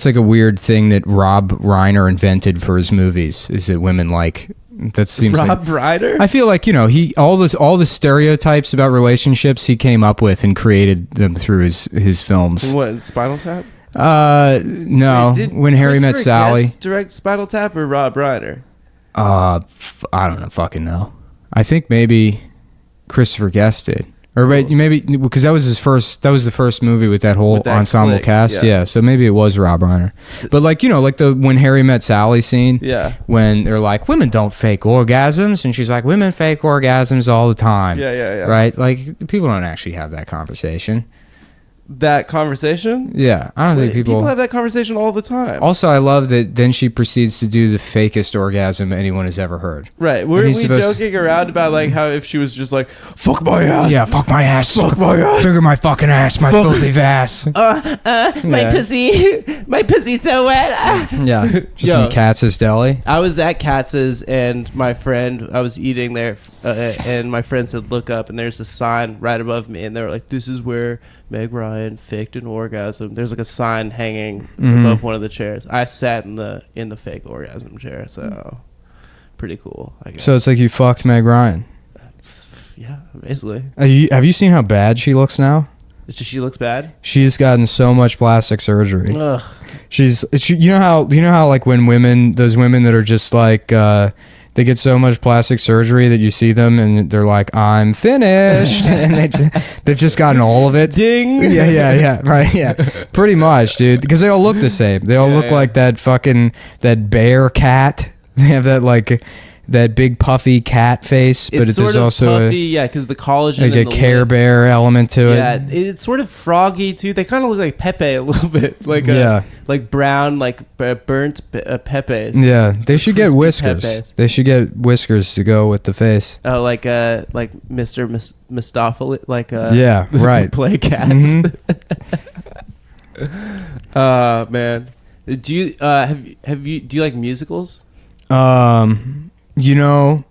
like a weird thing that Rob Reiner invented for his movies. Is that women like? That seems like. Rob Reiner? I feel like he all the stereotypes about relationships he came up with and created them through his films. What, Spinal Tap? No, Wait, did When Harry Met Christopher Sally. Guest direct Spinal Tap or Rob Reiner? I don't know, fucking know. I think maybe Christopher Guest did, or wait, maybe because that was the first movie with that whole With that ensemble clique, cast. yeah. Yeah, so maybe it was Rob Reiner. But like the When Harry Met Sally scene. Yeah. When they're like, women don't fake orgasms, and she's like, women fake orgasms all the time. Yeah. Right? Like people don't actually have that conversation. That conversation? Yeah, I don't think People have that conversation all the time. Also, I love that then she proceeds to do the fakest orgasm anyone has ever heard. Right. Weren't he's we supposed- joking around about like how if she was just like, fuck my ass. Yeah, fuck my ass. Fuck my ass. Finger my fucking ass, my filthy ass. My Yeah. pussy's so wet. Yeah, just Yo. in Katz's Deli. I was at Katz's and my friend, I was eating there and my friend said, look up, and there's a sign right above me, and they were like, this is where Meg Ryan faked an orgasm. There's like a sign hanging above one of the chairs. I sat in the fake orgasm chair, so pretty cool, I guess. So it's like you fucked Meg Ryan. Yeah, basically. Have you seen how bad she looks now? It's just she looks bad. She's gotten so much plastic surgery. Ugh. You know how like when those women that are just like They get so much plastic surgery that you see them and they're like, I'm finished. And they've just gotten all of it. Ding. Yeah. Right. Yeah. Pretty much, dude. Because they all look the same. They all look like that bear cat. They have that big puffy cat face, but It's sort there's of also puffy, because the collagen like in a the Care lips. Bear element to it. Yeah, it's sort of froggy too. They kind of look like Pepe a little bit, like brown, like burnt Pepes. Yeah, they should get crispy whiskers. Pepes. They should get whiskers to go with the face. Oh, like Mr. Mistopheles, Yeah, right. play cats. Mhm. Man, do you do you like musicals? You know,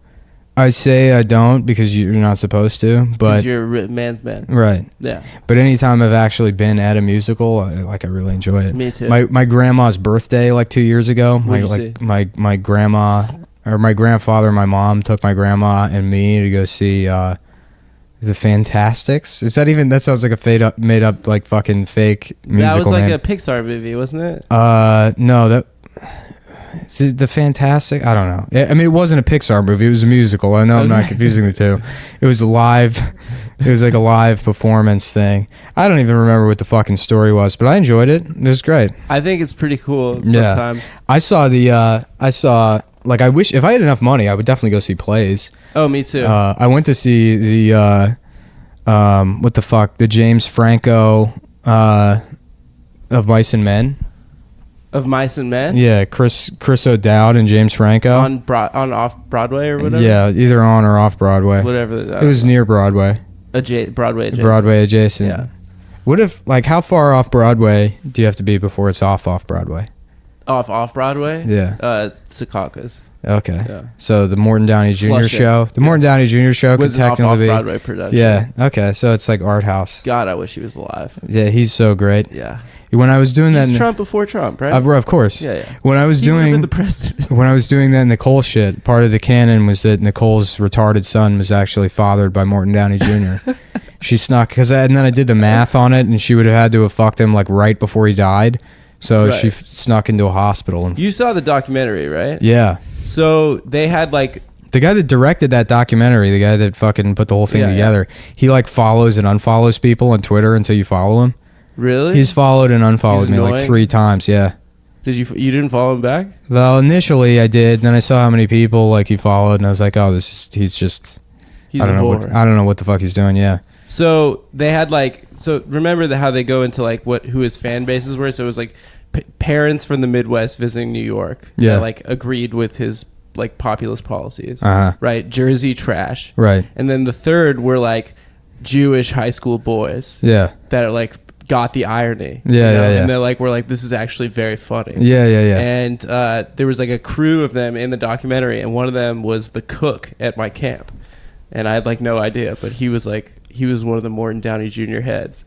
I say I don't because you're not supposed to, 'Cause but you're a man's man. right. Yeah, But anytime I've actually been at a musical, I really enjoy it. me too. My grandma's birthday like 2 years ago. What'd you see? My grandma or my grandfather and my mom took my grandma and me to go see the Fantastics. Is that even? That sounds like a made up like fucking fake musical. That was like name. a Pixar movie, wasn't it? No, that is it the Fantastic. I don't know. I mean, it wasn't a Pixar movie. It was a musical. I know I'm not confusing the two. It was live. It was like a live performance thing. I don't even remember what the fucking story was, but I enjoyed it. It was great. I think it's pretty cool Yeah. sometimes. I saw like I wish if I had enough money, I would definitely go see plays. Oh, me too. I went to see the what the fuck, the James Franco of Mice and Men. Of Mice and Men? Yeah, Chris O'Dowd and James Franco. On off Broadway or whatever? Yeah, either on or off Broadway. Whatever. It was near Broadway. Broadway adjacent. Broadway adjacent. Yeah. What if like how far off Broadway do you have to be before it's off Broadway? Off Broadway? Yeah. Secaucus. Okay. Yeah. So the Morton Downey Jr. Flushing. show. The Morton Downey Jr. show could Was an technically be. Broadway production. Yeah. Okay. So it's like art house. God, I wish he was alive. Yeah, he's so great. Yeah. When I was doing He's that, Trump before Trump, right? of course. Yeah. When I was He would've been doing the president. when I was doing that Nicole shit, part of the canon was that Nicole's retarded son was actually fathered by Morton Downey Jr. She snuck and then I did the math on it, and she would have had to have fucked him like right before he died. So Right. she snuck into a hospital. And, You saw the documentary, right? yeah. So they had like The guy that directed that documentary, the guy that fucking put the whole thing Yeah, together, he like follows and unfollows people on Twitter until you follow him. really? He's followed and unfollowed He's me like annoying? 3 times. Yeah. You didn't follow him back? Well, initially I did. Then I saw how many people like he followed, and I was like, oh, he's just. He's I don't a know. whore. I don't know what the fuck he's doing. Yeah. So they had remember how they go into like who his fan bases were. So it was like parents from the Midwest visiting New York. Yeah. That, like agreed with his like populist policies. Uh huh. Right. Jersey trash. Right. And then the third were like Jewish high school boys Yeah. that are like got the irony. Yeah, yeah. And they're like, we're like, this is actually very funny. Yeah. And there was like a crew of them in the documentary, and one of them was the cook at my camp, and I had like no idea, but he was one of the Morton Downey Jr. heads.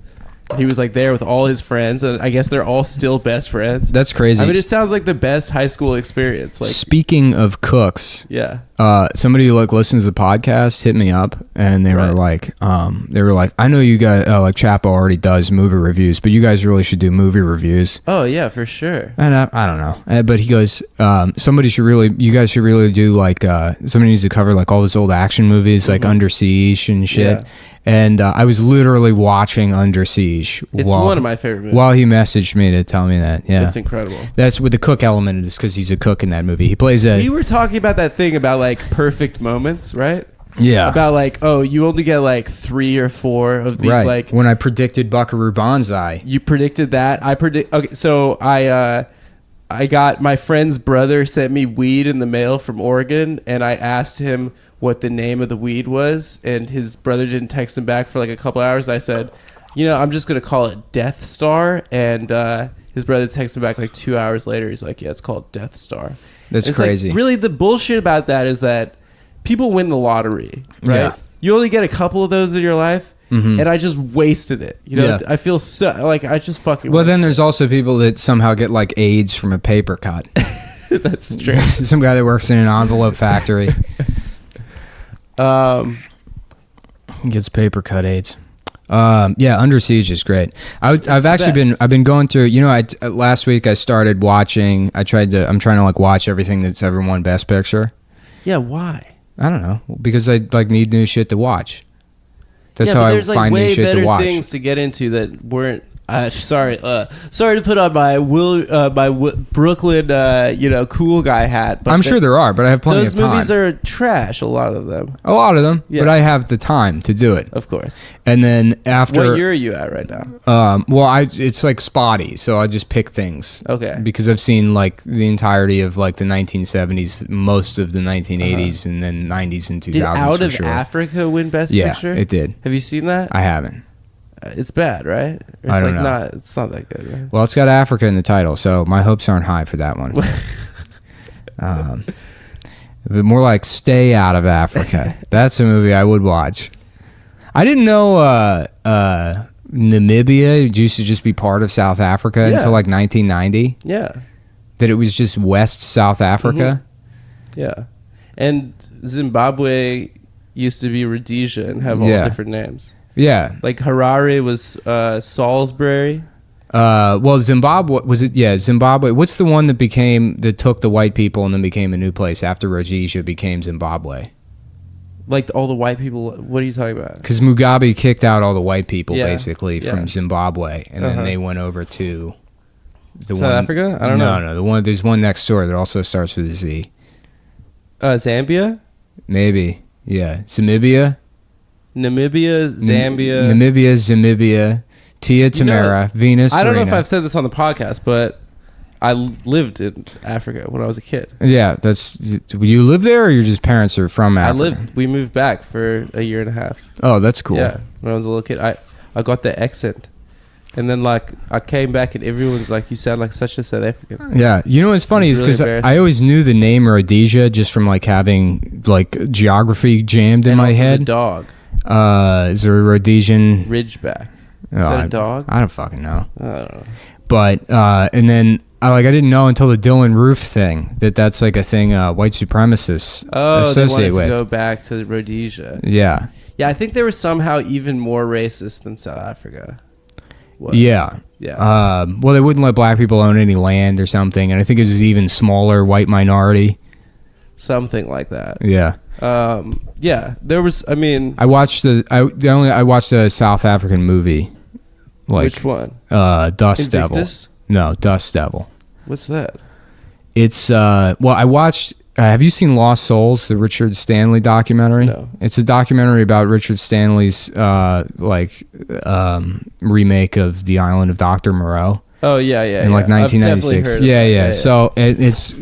He was like there with all his friends, and I guess they're all still best friends. That's crazy. I mean, it sounds like the best high school experience. Like, Speaking of cooks, yeah, somebody who like listens to the podcast hit me up, and they Right. were like, I know you guys like Chapo already does movie reviews, but you guys really should do movie reviews. oh yeah, for sure. And I don't know, but he goes, you guys should really do like, somebody needs to cover like all those old action movies, like Under Siege and shit. Yeah. And I was literally watching Under Siege. It's one of my favorite movies. While he messaged me to tell me that, yeah, It's incredible. that's with the cook element is because he's a cook in that movie. He plays a We were talking about that thing about like perfect moments, right? yeah. About like, oh, you only get like 3 or 4 of these right. like When I predicted Buckaroo Banzai. You predicted that. Okay, so I got my friend's brother sent me weed in the mail from Oregon, and I asked him what the name of the weed was, and his brother didn't text him back for like a couple hours. I said, I'm just gonna call it Death Star, and his brother texted me back like 2 hours later. He's like, yeah, it's called Death Star. That's It's crazy. Like, really, the bullshit about that is that people win the lottery, right? Yeah. You only get a couple of those in your life. Mhm. And I just wasted it. Yeah. I feel so like I just fucking. Well, then wasted there's also people that somehow get like AIDS from a paper cut. it. That's true. Some guy that works in an envelope factory gets paper cut AIDS. Yeah, Under Siege is great. I've actually been going through. Last week I started watching. I'm trying to like watch everything that's ever won Best Picture. Yeah, why? I don't know, because I like need new shit to watch. That's Yeah, how but I there's like find new way shit better to watch. things to get into that weren't. Sorry to put on my Brooklyn, cool guy hat. But I'm sure there are, but I have plenty those of time. movies are trash. A lot of them, A lot of them, Yeah. but I have the time to do it. of course. And then after, What year are you at right now? it's like spotty, so I just pick things. Okay. Because I've seen like the entirety of like the 1970s, most of the 1980s, and then 90s and 2000s. Did Out for of sure. Africa win Best Yeah, Picture? it did. Have you seen that? I haven't. It's bad, right? Or it's I don't like know. It's not that good, right? Well, it's got Africa in the title, so my hopes aren't high for that one. But more like Stay Out of Africa. That's a movie I would watch. I didn't know Namibia used to just be part of South Africa Yeah. until like 1990. Yeah, That it was just West South Africa. yeah. And Zimbabwe used to be Rhodesia and have all Yeah. different names. Yeah. Like Harare was Salisbury. Well, Zimbabwe was it? Yeah, Zimbabwe. What's the one that took the white people and then became a new place after Rhodesia became Zimbabwe? Like all the white people. What are you talking about? Because Mugabe kicked out all the white people Yeah, basically yeah. from Zimbabwe, and then Uh-huh. they went over to the South Africa? I don't know. No, the one there's one next door that also starts with a Z. Zambia, Maybe, yeah, Namibia, Zamibia, Tia Tamara, Venus. I don't know if Serena. I've said this on the podcast, but I lived in Africa when I was a kid. Yeah, that's you live there, or your just parents are from Africa? We moved back for a year and a half. Oh, that's cool. Yeah, when I was a little kid, I got the accent, and then like I came back and everyone's like, "You sound like such a South African." Yeah, you know what's funny It's is really because embarrassing. I always knew the name Rhodesia just from like having like geography jammed in And my also head. The dog, Is there a Rhodesian? Ridgeback. Oh, Is that I- a dog? I don't fucking know. I don't know. But and then I didn't know until the Dylan Roof thing that's like a thing white supremacists Oh, they associate wanted to with. go back to Rhodesia. Yeah, Yeah, I think they were somehow even more racist than South Africa was. yeah. Yeah. Well, they wouldn't let black people own any land or something, and I think it was even smaller white minority. Something like that. Yeah, Yeah, there was, I mean, I watched I watched a South African movie, like which one? Dust Devil. Invictus? No, Dust Devil. What's that? It's well, I watched. Have you seen Lost Souls, the Richard Stanley documentary? No. It's a documentary about Richard Stanley's remake of The Island of Dr. Moreau Oh, yeah, yeah. in like yeah. I've definitely 1996. heard of Yeah, that. yeah. So it's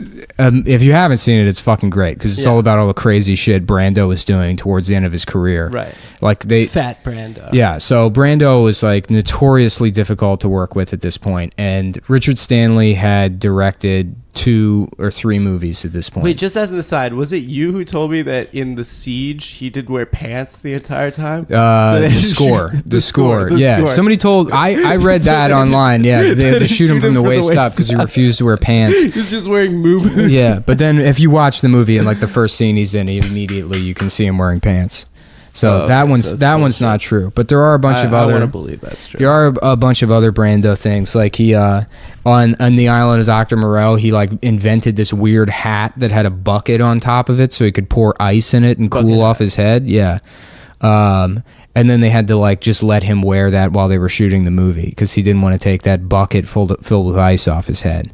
if you haven't seen it, it's fucking great because it's Yeah. all about all the crazy shit Brando was doing towards the end of his career. Right. Like they. Fat Brando. Yeah, so Brando was like notoriously difficult to work with at this point, and Richard Stanley had directed 2 or 3 movies at this point. Wait, just as an aside, was it you who told me that in The Siege he did wear pants the entire time? So they The shoot- score, the score, yeah. score. Somebody told I read So that they online. Yeah, they shoot him from the from the waist up waist because he up. refused to wear pants. He's just wearing moo Yeah, but then if you watch the movie and like the first scene he's in, immediately you can see him wearing pants. So Oh, that okay, one's so it's that one's bullshit. not true. But there are a bunch of I other. want to believe that's true. There are a bunch of other Brando things. Like he on the Island of Dr. Moreau, he like invented this weird hat that had a bucket on top of it so he could pour ice in it and Bucket cool off hat. his head. Yeah. And then they had to like just let him wear that while they were shooting the movie because he didn't want to take that bucket filled with ice off his head.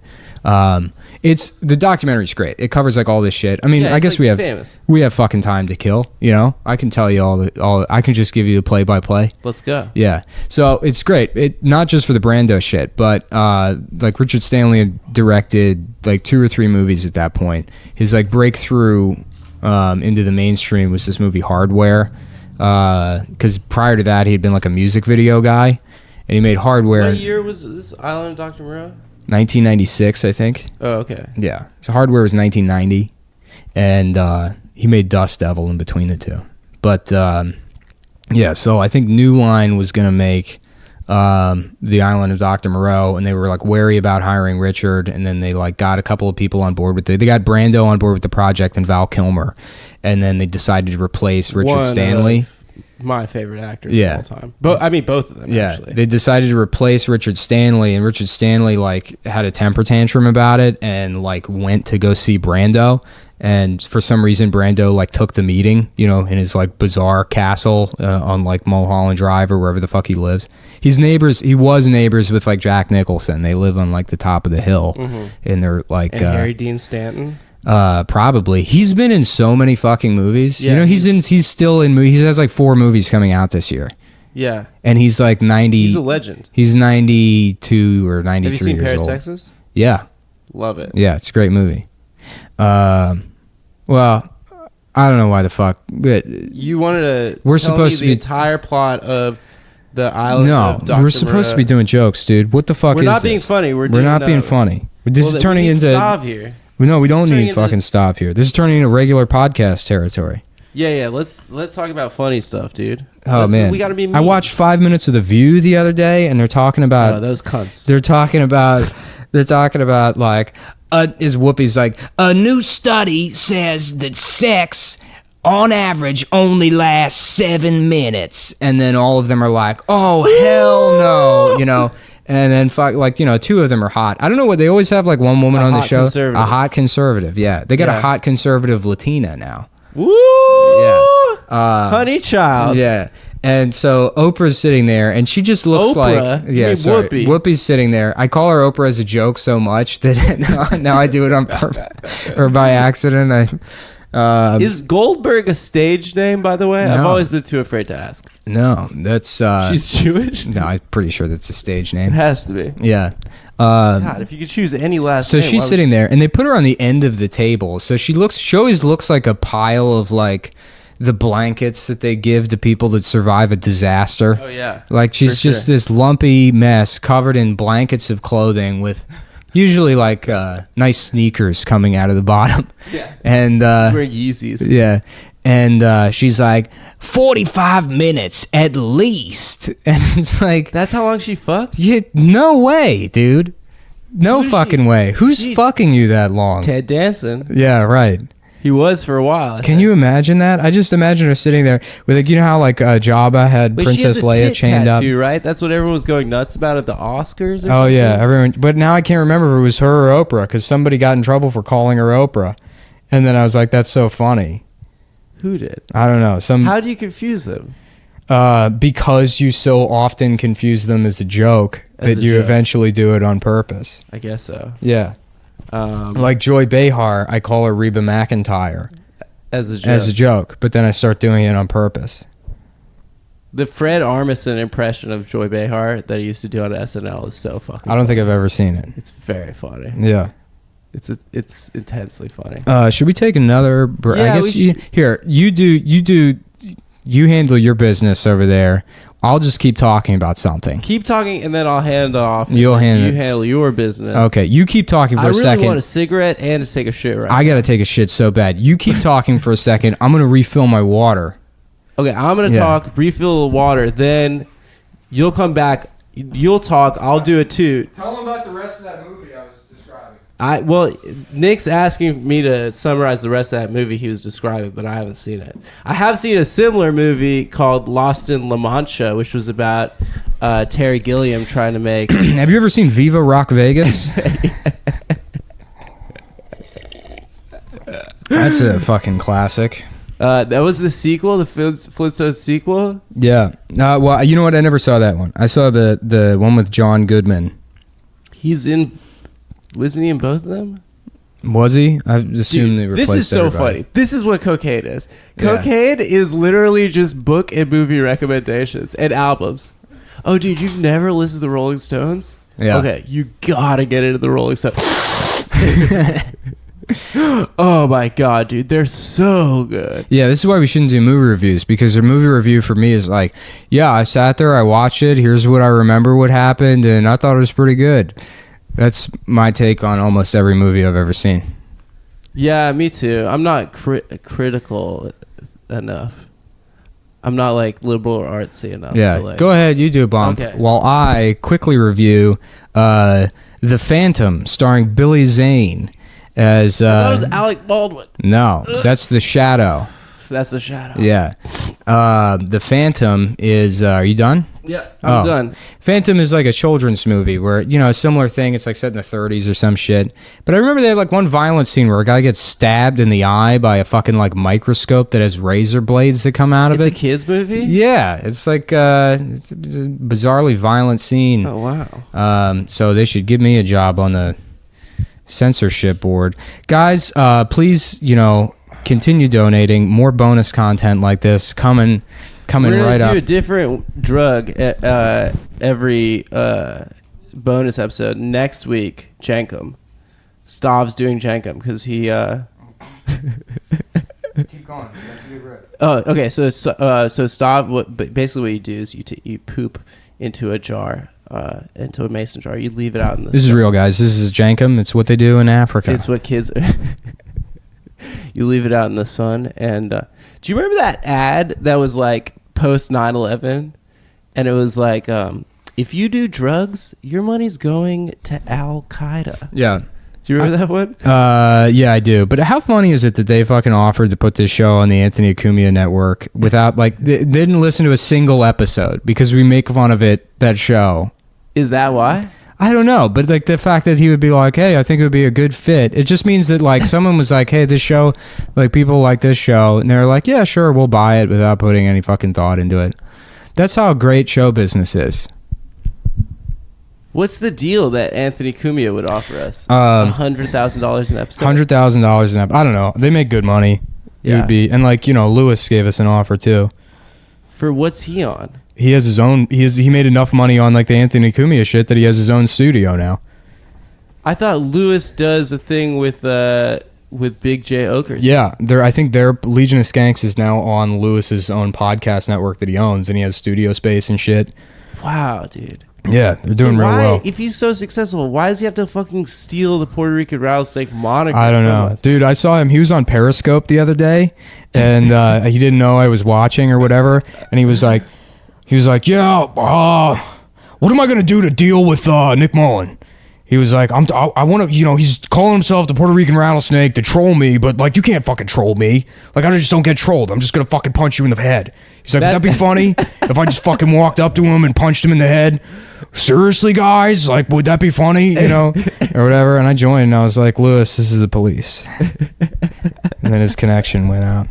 It's the documentary's great. It covers like all this shit. I mean, Yeah, I it's, guess like, we have famous. we have fucking time to kill. You know, I can tell you all. I can just give you the play by play. Let's go. Yeah. So it's great. It not just for the Brando shit, but like Richard Stanley had directed like 2 or 3 movies at that point. His like breakthrough into the mainstream was this movie Hardware. Because prior to that, he had been like a music video guy, and he made Hardware. What year was this Island of Dr. Moreau? 1996, I think. Oh, okay. Yeah. So Hardware was 1990, and he made Dust Devil in between the two. But yeah, so I think New Line was gonna make The Island of Dr. Moreau, and they were like wary about hiring Richard, and then they like got a couple of people on board with it. They got Brando on board with the project and Val Kilmer, and then they decided to replace Richard One Stanley. of my favorite actors Yeah. of all time. I mean, both of them, Yeah, actually. they decided to replace Richard Stanley, and Richard Stanley like had a temper tantrum about it, and like went to go see Brando, And for some reason, Brando like took the meeting, you know, in his like bizarre castle on like Mulholland Drive or wherever the fuck he lives. He was neighbors with like Jack Nicholson. They live on like the top of the hill, and they're like And Harry Dean Stanton. probably. He's been in so many fucking movies. Yeah, you know, he's still in movies. He has like 4 movies coming out this year, Yeah. and he's like 90. He's a legend. He's 92 or 93 Have you seen years Paris, old. Texas? Yeah, Love it. yeah, it's a great movie. Well, I don't know why the fuck, but You wanted to We're tell supposed me to the be- entire plot of the island no, of Dr. we're supposed to be Moreau. doing jokes, dude. What the fuck We're is not this? being funny. We're not doing, being funny. This well, is turning we need into Stav here. no, we don't It's turning need into- fucking stop here. This is turning into regular podcast territory. Yeah. Let's talk about funny stuff, dude. Oh man, we gotta be. Mean. I watched 5 minutes of The View the other day, and they're talking about those cunts. they're talking about like is Whoopi's like a new study says that sex on average only lasts 7 minutes, and then all of them are like, oh hell no, you know. And then fuck, like, you know, 2 of them are hot. I don't know what they always have, like one woman A on the hot show, conservative. a hot conservative. Yeah, they got Yeah. a hot conservative Latina now. Woo! Yeah. Honey child. Yeah. And so Oprah's sitting there, and she just looks Oprah? like You mean sorry. Whoopi. Whoopi's sitting there. I call her Oprah as a joke so much that now I do it on purpose or by accident. Is Goldberg a stage name, by the way? I've No. always been too afraid to ask. No, that's She's Jewish? no. I'm pretty sure that's a stage It name. has to be. Yeah. God, if you could choose any last So name. she's sitting there, and they put her on the end of the table. So she always looks like a pile of like the blankets that they give to people that survive a disaster. Oh, yeah. Like she's For just sure. this lumpy mess covered in blankets of clothing with usually like nice sneakers coming out of the bottom. Yeah. And Wearing Yeezys. yeah. And she's like 45 minutes at least. And it's like, That's how long she fucks? yeah, no way, dude. No Who's fucking she? way. Who's She- fucking you that long? Ted Danson. Yeah, right. He was for a while. I Can think. you imagine that? I just imagine her sitting there with, like, you know how like Jabba had Wait, Princess she has a Leia tit chained tattoo, right? That's what everyone was going nuts about at the Oscars or up. Oh something? yeah, everyone. But now I can't remember if it was her or Oprah because somebody got in trouble for calling her Oprah, and then I was like, that's so funny. Who did? I don't know. How do you confuse them? Because you so often confuse them as a joke As that a you joke. eventually do it on purpose. I guess so. Yeah. Like Joy Behar, I call her Reba McEntire As a joke. as a joke, but then I start doing it on purpose. The Fred Armisen impression of Joy Behar that he used to do on SNL is so fucking I don't think funny. I've ever seen it. It's very funny. Yeah. It's intensely funny. Should we take another break? Yeah, I we guess you handle your business over there. I'll just keep talking about something. Keep talking, and then I'll hand off. You'll and hand You it. handle your business. Okay, you keep talking for I a really second. want a cigarette and to take a shit right I gotta take a shit so bad. You keep talking for a second. I'm gonna refill my water. Okay, I'm gonna Yeah. talk, refill the water, then you'll come back. You'll talk. I'll do a toot. Tell them about the rest of that movie I was describing. Nick's asking me to summarize the rest of that movie he was describing, but I haven't seen it. I have seen a similar movie called Lost in La Mancha, which was about Terry Gilliam trying to make. Have you ever seen Viva Rock Vegas? That's a fucking classic. That was the sequel, the Flintstones sequel. Yeah. Well, you know what? I never saw that one. I saw the one with John Goodman. Wasn't he in both of them? Was he? I assumed they Dude, replaced this is so everybody. funny. This is what cocaine is. Yeah. Cocaine is literally just book and movie recommendations and albums. Oh, dude, you've never listened to the Rolling Stones? Yeah. Okay, you gotta get into the Rolling Stones. Oh my god, dude, they're so good. Yeah, this is why we shouldn't do movie reviews, because a movie review for me is like, yeah, I sat there, I watched it, here's what I remember what happened, and I thought it was pretty good. That's my take on almost every movie I've ever seen. Yeah, me too. I'm not critical enough. I'm not like liberal or artsy enough. Yeah, to, like, go ahead, you do a bump. Okay. While I quickly review The Phantom, starring Billy Zane as... That was Alec Baldwin. no, that's The Shadow. That's the shadow. Yeah. The Phantom is... are you done? Yeah, I'm Oh. done. Phantom is like a children's movie where, you know, a similar thing. It's like set in the 30s or some shit. But I remember they had like one violent scene where a guy gets stabbed in the eye by a fucking like microscope that has razor blades that come out of It's a it. kids movie. Yeah, it's like it's a bizarrely violent scene. Oh wow. So they should give me a job on the censorship board. Guys, please, you know, continue donating. More bonus content like this coming We're gonna right do up. a different drug every bonus episode. Next week, Jankum. Stav's doing Jankum because he. Keep going. Oh, okay. So Stav, basically what you do is you poop into a jar, into a mason jar. You leave it out in the. This is sun. real, guys. This is Jankum. It's what they do in Africa. It's what kids. You leave it out in the sun, and do you remember that ad that was like post 9/11, and it was like, if you do drugs, your money's going to Al Qaeda. Yeah. Do you remember that one? Yeah, I do. But how funny is it that they fucking offered to put this show on the Anthony Acumia network without, like, they didn't listen to a single episode because we make fun of that show. Is that why? I don't know, but like the fact that he would be like, hey, I think it would be a good fit. It just means that like someone was like, hey, this show, like people like this show. And they're like, yeah, sure, we'll buy it without putting any fucking thought into it. That's how great show business is. What's the deal that Anthony Cumia would offer us? $100,000 an episode. $100,000 an episode. I don't know. They make good money. It Yeah. would be, and like, you know, Lewis gave us an offer too. For what's he on? He has his own. He made enough money on like the Anthony Cumia shit that he has his own studio now. I thought Lewis does a thing with Big J Oakers. Yeah, I think their Legion of Skanks is now on Lewis's own podcast network that he owns, and he has studio space and shit. Wow, dude. Yeah, they're doing So real why, well. if he's so successful, why does he have to fucking steal the Puerto Rican rattlesnake moniker? I don't from know, us? dude. I saw him. He was on Periscope the other day, and he didn't know I was watching or whatever. And he was like, "Yeah, what am I gonna do to deal with Nick Mullen?" He was like, I want to, you know, he's calling himself the Puerto Rican rattlesnake to troll me, but like, you can't fucking troll me. Like, I just don't get trolled. I'm just going to fucking punch you in the head. He's like, would that be funny if I just fucking walked up to him and punched him in the head? Seriously, guys? Like, would that be funny? You know, or whatever. And I joined and I was like, Lewis, this is the police. And then his connection went out.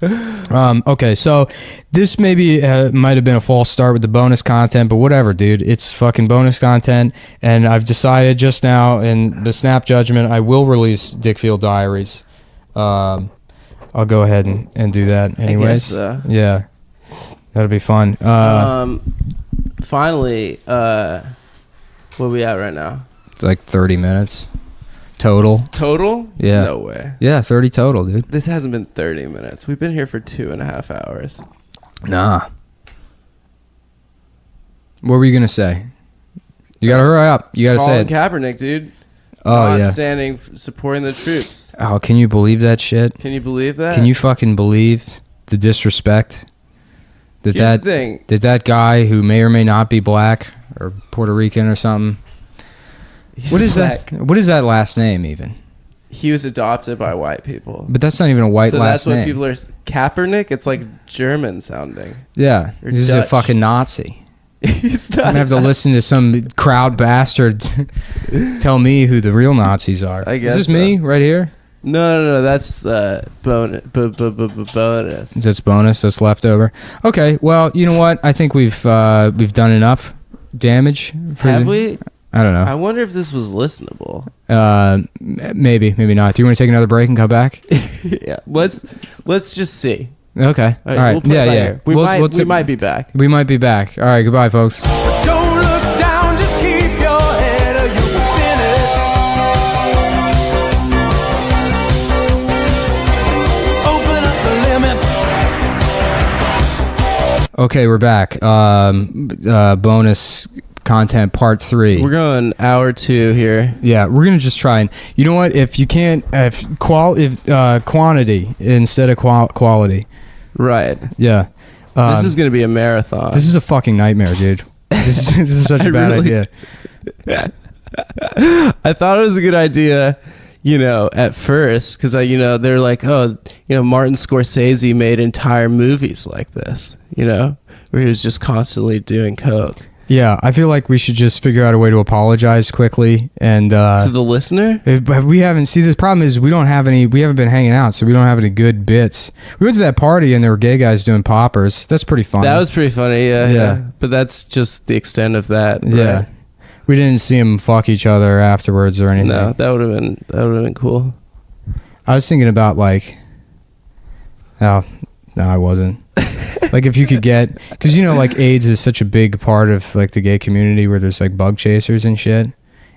Okay, so this maybe might have been a false start with the bonus content, but whatever, dude. It's fucking bonus content, and I've decided just now in the snap judgment I will release Dickfield Diaries. I'll go ahead and do that anyways. I guess so. Yeah, that'll be fun. Finally, where we at right now? It's like 30 minutes total. Total? Yeah. No way. Yeah, 30 total, dude. This hasn't been 30 minutes. We've been here for 2.5 hours. Nah. What were you gonna say? You gotta hurry up. You gotta say Colin it. Kaepernick, dude. Oh Not yeah. standing, supporting the troops. Oh, can you believe that shit? Can you believe that? Can you fucking believe the disrespect that Here's the thing. that guy who may or may not be black or Puerto Rican or something? He's What is black. that? What is that last name even? He was adopted by white people. But that's not even a white So last that's what name. people are. Kaepernick? It's like German sounding. Yeah, Or he's a Dutch. fucking Nazi. He's I'm not. gonna have to listen to some crowd bastard tell me who the real Nazis are. I guess Is this me so. right here? No. That's bonus. Bonus. That's bonus. That's leftover. Okay. Well, you know what? I think we've done enough damage. Have we? I don't I know. wonder if this was listenable. Maybe not. Do you want to take another break and come back? Yeah. Let's just see. Okay. All right. We'll play Yeah. it by Yeah. ear. We might be back. We might be back. All right. Goodbye, folks. Don't look down, just keep your head or you'll be finished. Open up the limit. Okay, we're back. Bonus content part 3. We're going hour 2 here. Yeah, we're gonna just try and, you know what? If you can't, if quantity instead of quality. Right. Yeah. This is gonna be a marathon. This is a fucking nightmare, dude. This is such a bad really- idea. I thought it was a good idea, at first, because they're like, oh, Martin Scorsese made entire movies like this, where he was just constantly doing coke. Yeah, I feel like we should just figure out a way to apologize quickly. And To the listener? but we haven't. See, the problem is we haven't been hanging out, so we don't have any good bits. We went to that party and there were gay guys doing poppers. That's pretty funny. That was pretty funny, yeah. Yeah. But that's just the extent of that. yeah. right? We didn't see them fuck each other afterwards or anything. No, that would have been cool. I was thinking about like, oh, no, I wasn't. Like if you could get, because you know, like AIDS is such a big part of like the gay community where there's like bug chasers and shit.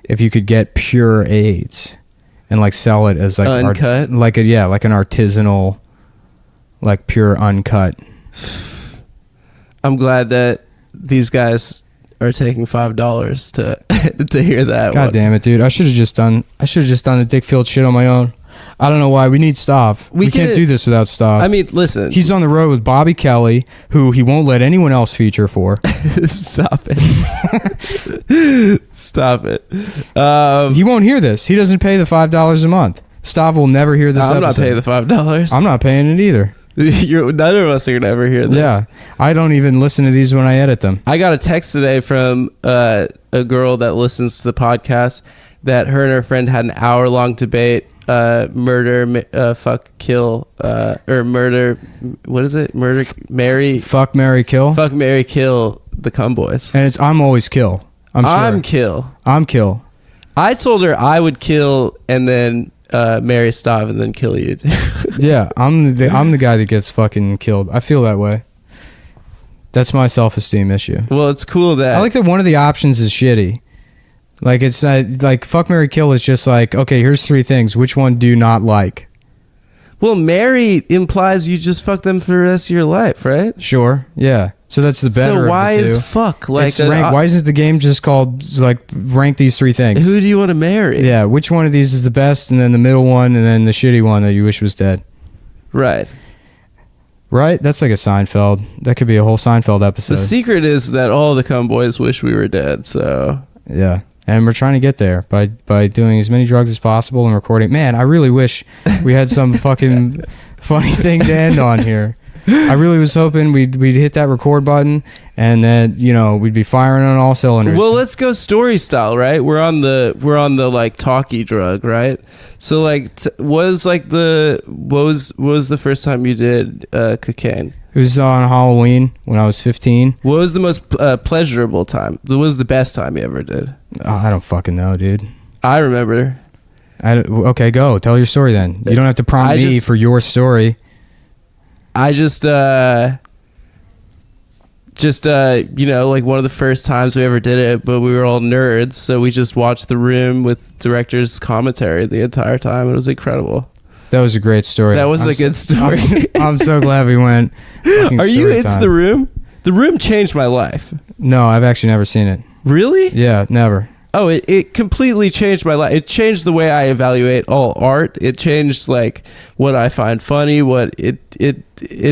If you could get pure AIDS and like sell it as like Uncut? like an artisanal, like pure uncut. I'm glad that these guys are taking $5 to hear that. God one. damn it, dude! I should have just done the Dick Field shit on my own. I don't know why. We need Stav. We can't could- do this without Stav. I mean, listen. He's on the road with Bobby Kelly, who he won't let anyone else feature for. Stop it. Stop it. He won't hear this. He doesn't pay the $5 a month. Stav will never hear this I'm not episode. paying the $5. I'm not paying it either. None of us are gonna ever hear this. Yeah, I don't even listen to these when I edit them. I got a text today from a girl that listens to the podcast that her and her friend had an hour-long debate. Murder, fuck, kill, or murder. What is it? Murder, marry, Fuck, marry, kill. fuck, marry, kill the Cum Boys. And it's I'm always kill. I'm sure. kill. I'm kill. I told her I would kill and then marry Stav and then kill you. Yeah, I'm the guy that gets fucking killed. I feel that way. That's my self-esteem issue. Well, it's cool that I like that one of the options is shitty. Like it's like fuck, marry, kill is just like, okay, here's 3 things. Which one do you not like? Well, marry implies you just fuck them for the rest of your life, right? Sure, yeah. So that's the better. So why of the two. is fuck like It's why isn't the game just called like rank these 3 things? who do you want to marry? Yeah, which one of these is the best, and then the middle one, and then the shitty one that you wish was dead. Right. Right? That's like a Seinfeld. That could be a whole Seinfeld episode. The secret is that all the Cum Boys wish we were dead. So Yeah. And we're trying to get there by doing as many drugs as possible and recording. Man, I really wish we had some fucking funny thing to end on here. I really was hoping we'd hit that record button and then, you know, we'd be firing on all cylinders. well, let's go story style, right? We're on the like talkie drug, right? So like, what was the first time you did cocaine? It was on Halloween when I was 15. What was the most pleasurable time? What was the best time you ever did? I don't fucking know, dude. I remember. Okay, go. Tell your story then. You don't have to prompt me for your story. I just you know, like one of the first times we ever did it, but we were all nerds, so we just watched The Room with director's commentary the entire time. It was incredible. That was a great story. That was a good story. I'm so glad we went. Are you? It's The Room. The Room changed my life. No, I've actually never seen it. Really? Yeah, never. Oh, it completely changed my life. It changed the way I evaluate all art. It changed like what I find funny. What it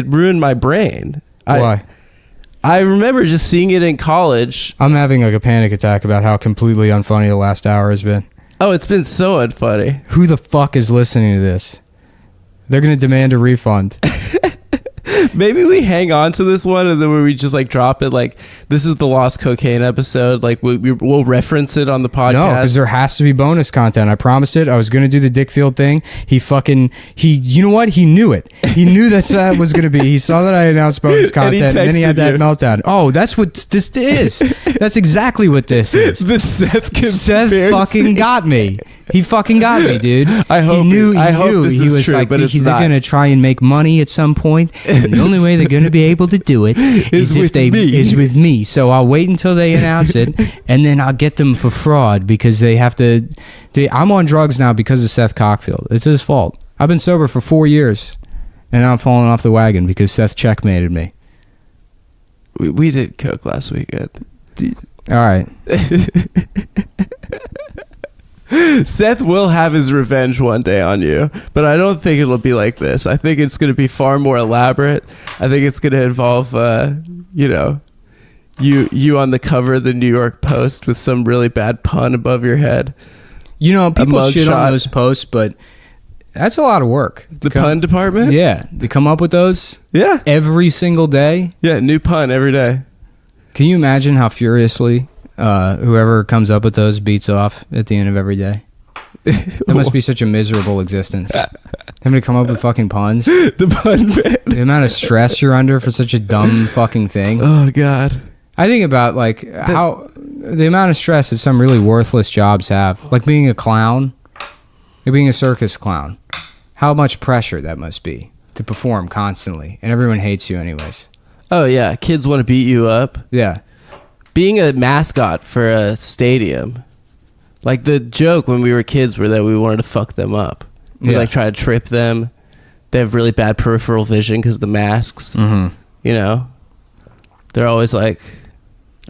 ruined my brain. Why? I remember just seeing it in college. I'm having like a panic attack about how completely unfunny the last hour has been. Oh, it's been so unfunny. Who the fuck is listening to this? They're gonna demand a refund. Maybe we hang on to this one and then we just like drop it. Like this is the Lost Cocaine episode. Like we'll reference it on the podcast. No, because there has to be bonus content. I promised it. I was gonna do the Dick Field thing. He you know what? He knew it. He knew that was gonna be. He saw that I announced bonus content, and then he had that meltdown. Oh, that's what this is. That's exactly what this is. The Seth fucking got me. He fucking got me, dude. I hope. He knew. I hope this he is was true, like, but it's they're not. gonna try and make money at some point, and the only way they're gonna be able to do it is if is with me. So I'll wait until they announce it, and then I'll get them for fraud because they have to. I'm on drugs now because of Seth Cockfield. It's his fault. I've been sober for 4 years, and now I'm falling off the wagon because Seth checkmated me. We did coke last weekend. All right. Seth will have his revenge one day on you, but I don't think it'll be like this. I think it's going to be far more elaborate. I think it's going to involve, you know, you on the cover of the New York Post with some really bad pun above your head. You know, people shit mugshot. on those posts, but That's a lot of work. The pun department? Yeah, to come up with those Yeah. every single day. Yeah, new pun every day. Can you imagine how furiously whoever comes up with those beats off at the end of every day? That must be such a miserable existence. Having to come up with fucking puns. The pun man. The amount of stress you're under for such a dumb fucking thing. Oh, God. I think about like how the amount of stress that some really worthless jobs have, like being a clown, like being a circus clown. How much pressure that must be to perform constantly, and everyone hates you anyways. Oh, yeah. Kids want to beat you up. Yeah, Being a mascot for a stadium. Like the joke when we were kids were that we wanted to fuck them up. We Yeah. like try to trip them. They have really bad peripheral vision because of the masks. mm-hmm. You know? They're always like...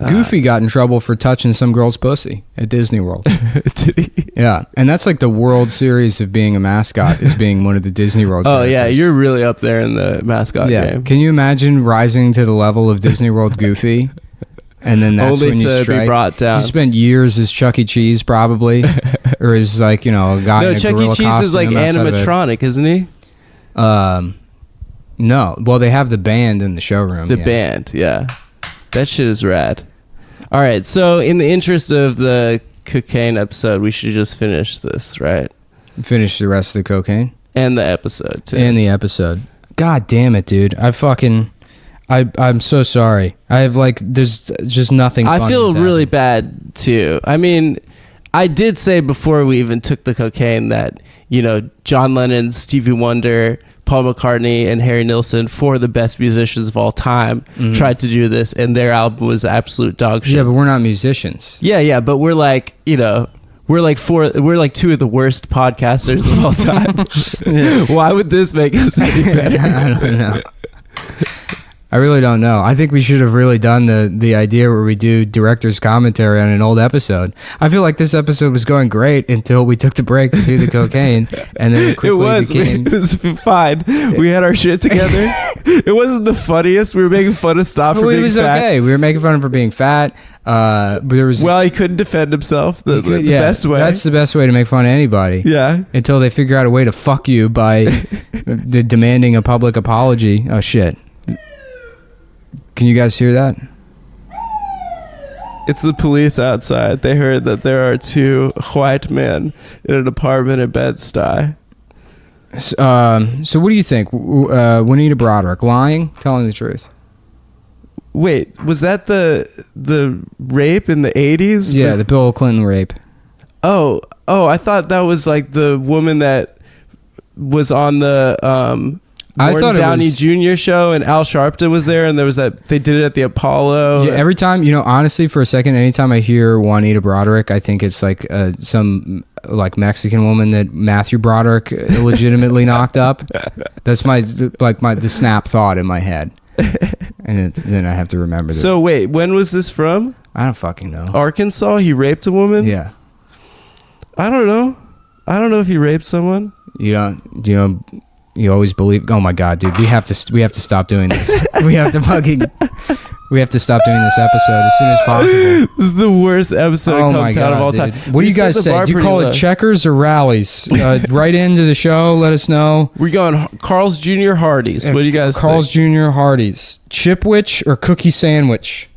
Goofy got in trouble for touching some girl's pussy at Disney World. Did he? Yeah, and that's like the World Series of being a mascot is being one of the Disney World. Oh, yeah. characters. You're really up there in the mascot game. Can you imagine rising to the level of Disney World Goofy? And then that's Only when you to strike. be brought down. You spent years as Chuck E. Cheese, probably, or as like a guy No, in a Chuck E. gorilla Cheese is like costume outside of animatronic, isn't he? No, well, they have the band in the showroom. The yeah. band, yeah. That shit is rad. All right, so in the interest of the cocaine episode, we should just finish this, right? Finish the rest of the cocaine And the episode, too. and the episode. God damn it, dude! I'm so sorry. I have there's just nothing. I funny feel has really happened. bad, too. I mean, I did say before we even took the cocaine that, John Lennon, Stevie Wonder, Paul McCartney, and Harry Nilsson, four of the best musicians of all time, tried to do this, and their album was absolute dog shit. Yeah, but we're not musicians. Yeah, but we're like, we're like two of the worst podcasters of all time. Why would this make us any better? I don't know. I really don't know. I think we should have really done the idea where we do director's commentary on an old episode. I feel like this episode was going great until we took the break to do the cocaine, and then it quickly became... It was fine. We had our shit together. It wasn't the funniest. We were making fun of Stop for Well, being it was fat. okay. We were making fun of him for being fat. But there was Well, he couldn't defend himself the best way. That's the best way to make fun of anybody. Yeah. Until they figure out a way to fuck you by demanding a public apology. Oh shit. Can you guys hear that? It's the police outside. They heard that there are two white men in an apartment in Bed-Stuy. So what do you think? Juanita Broderick lying, telling the truth? Wait, was that the rape in the 80s? Yeah, the Bill Clinton rape. Oh, I thought that was like the woman that was on the I Morton thought it Downey was- Jr. show, and Al Sharpton was there, and there was that they did it at the Apollo. Yeah, every time, honestly, for a second, anytime I hear Juanita Broderick, I think it's like some like Mexican woman that Matthew Broderick illegitimately knocked up. That's the snap thought in my head, and then I have to remember that. So wait, when was this from? I don't fucking know. Arkansas? He raped a woman? Yeah, I don't know. I don't know if he raped someone. you always believe. Oh my god, dude, we have to stop doing this. we have to stop doing this episode as soon as possible. This is the worst episode Oh of my Come Town god, of all dude. time. What do We you guys set the say? bar Do you pretty call low. it checkers or rallies? Write into the show. Let us know. We're going Carl's Jr. Hardee's. What do you guys Carl's think? Jr. Hardee's, Chipwich or cookie sandwich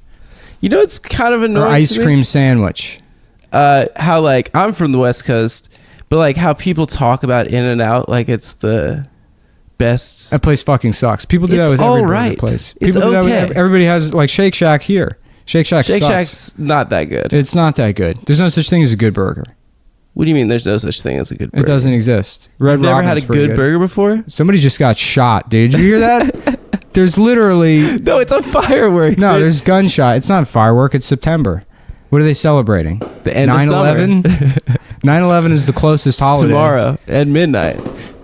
It's kind of or annoying. ice to me. cream sandwich? How like I'm from the West Coast, but like how people talk about In-N-Out like it's the best. That place fucking sucks. People do It's that with all every burger right. place. It's People do that with okay. everybody has like Shake Shack here. Shake Shack Shake sucks. Shack's not that good. It's not that good. There's no such thing as a good burger. What do you mean? There's no such thing as a good burger? It doesn't exist. Red You've never had a Robin's pretty good burger before? Somebody just got shot, dude. Did you hear that? There's literally No, it's a firework. no. There's gunshot. It's not firework. It's September. What are they celebrating? The end of 9/11. 9/11 is the closest holiday. tomorrow at midnight.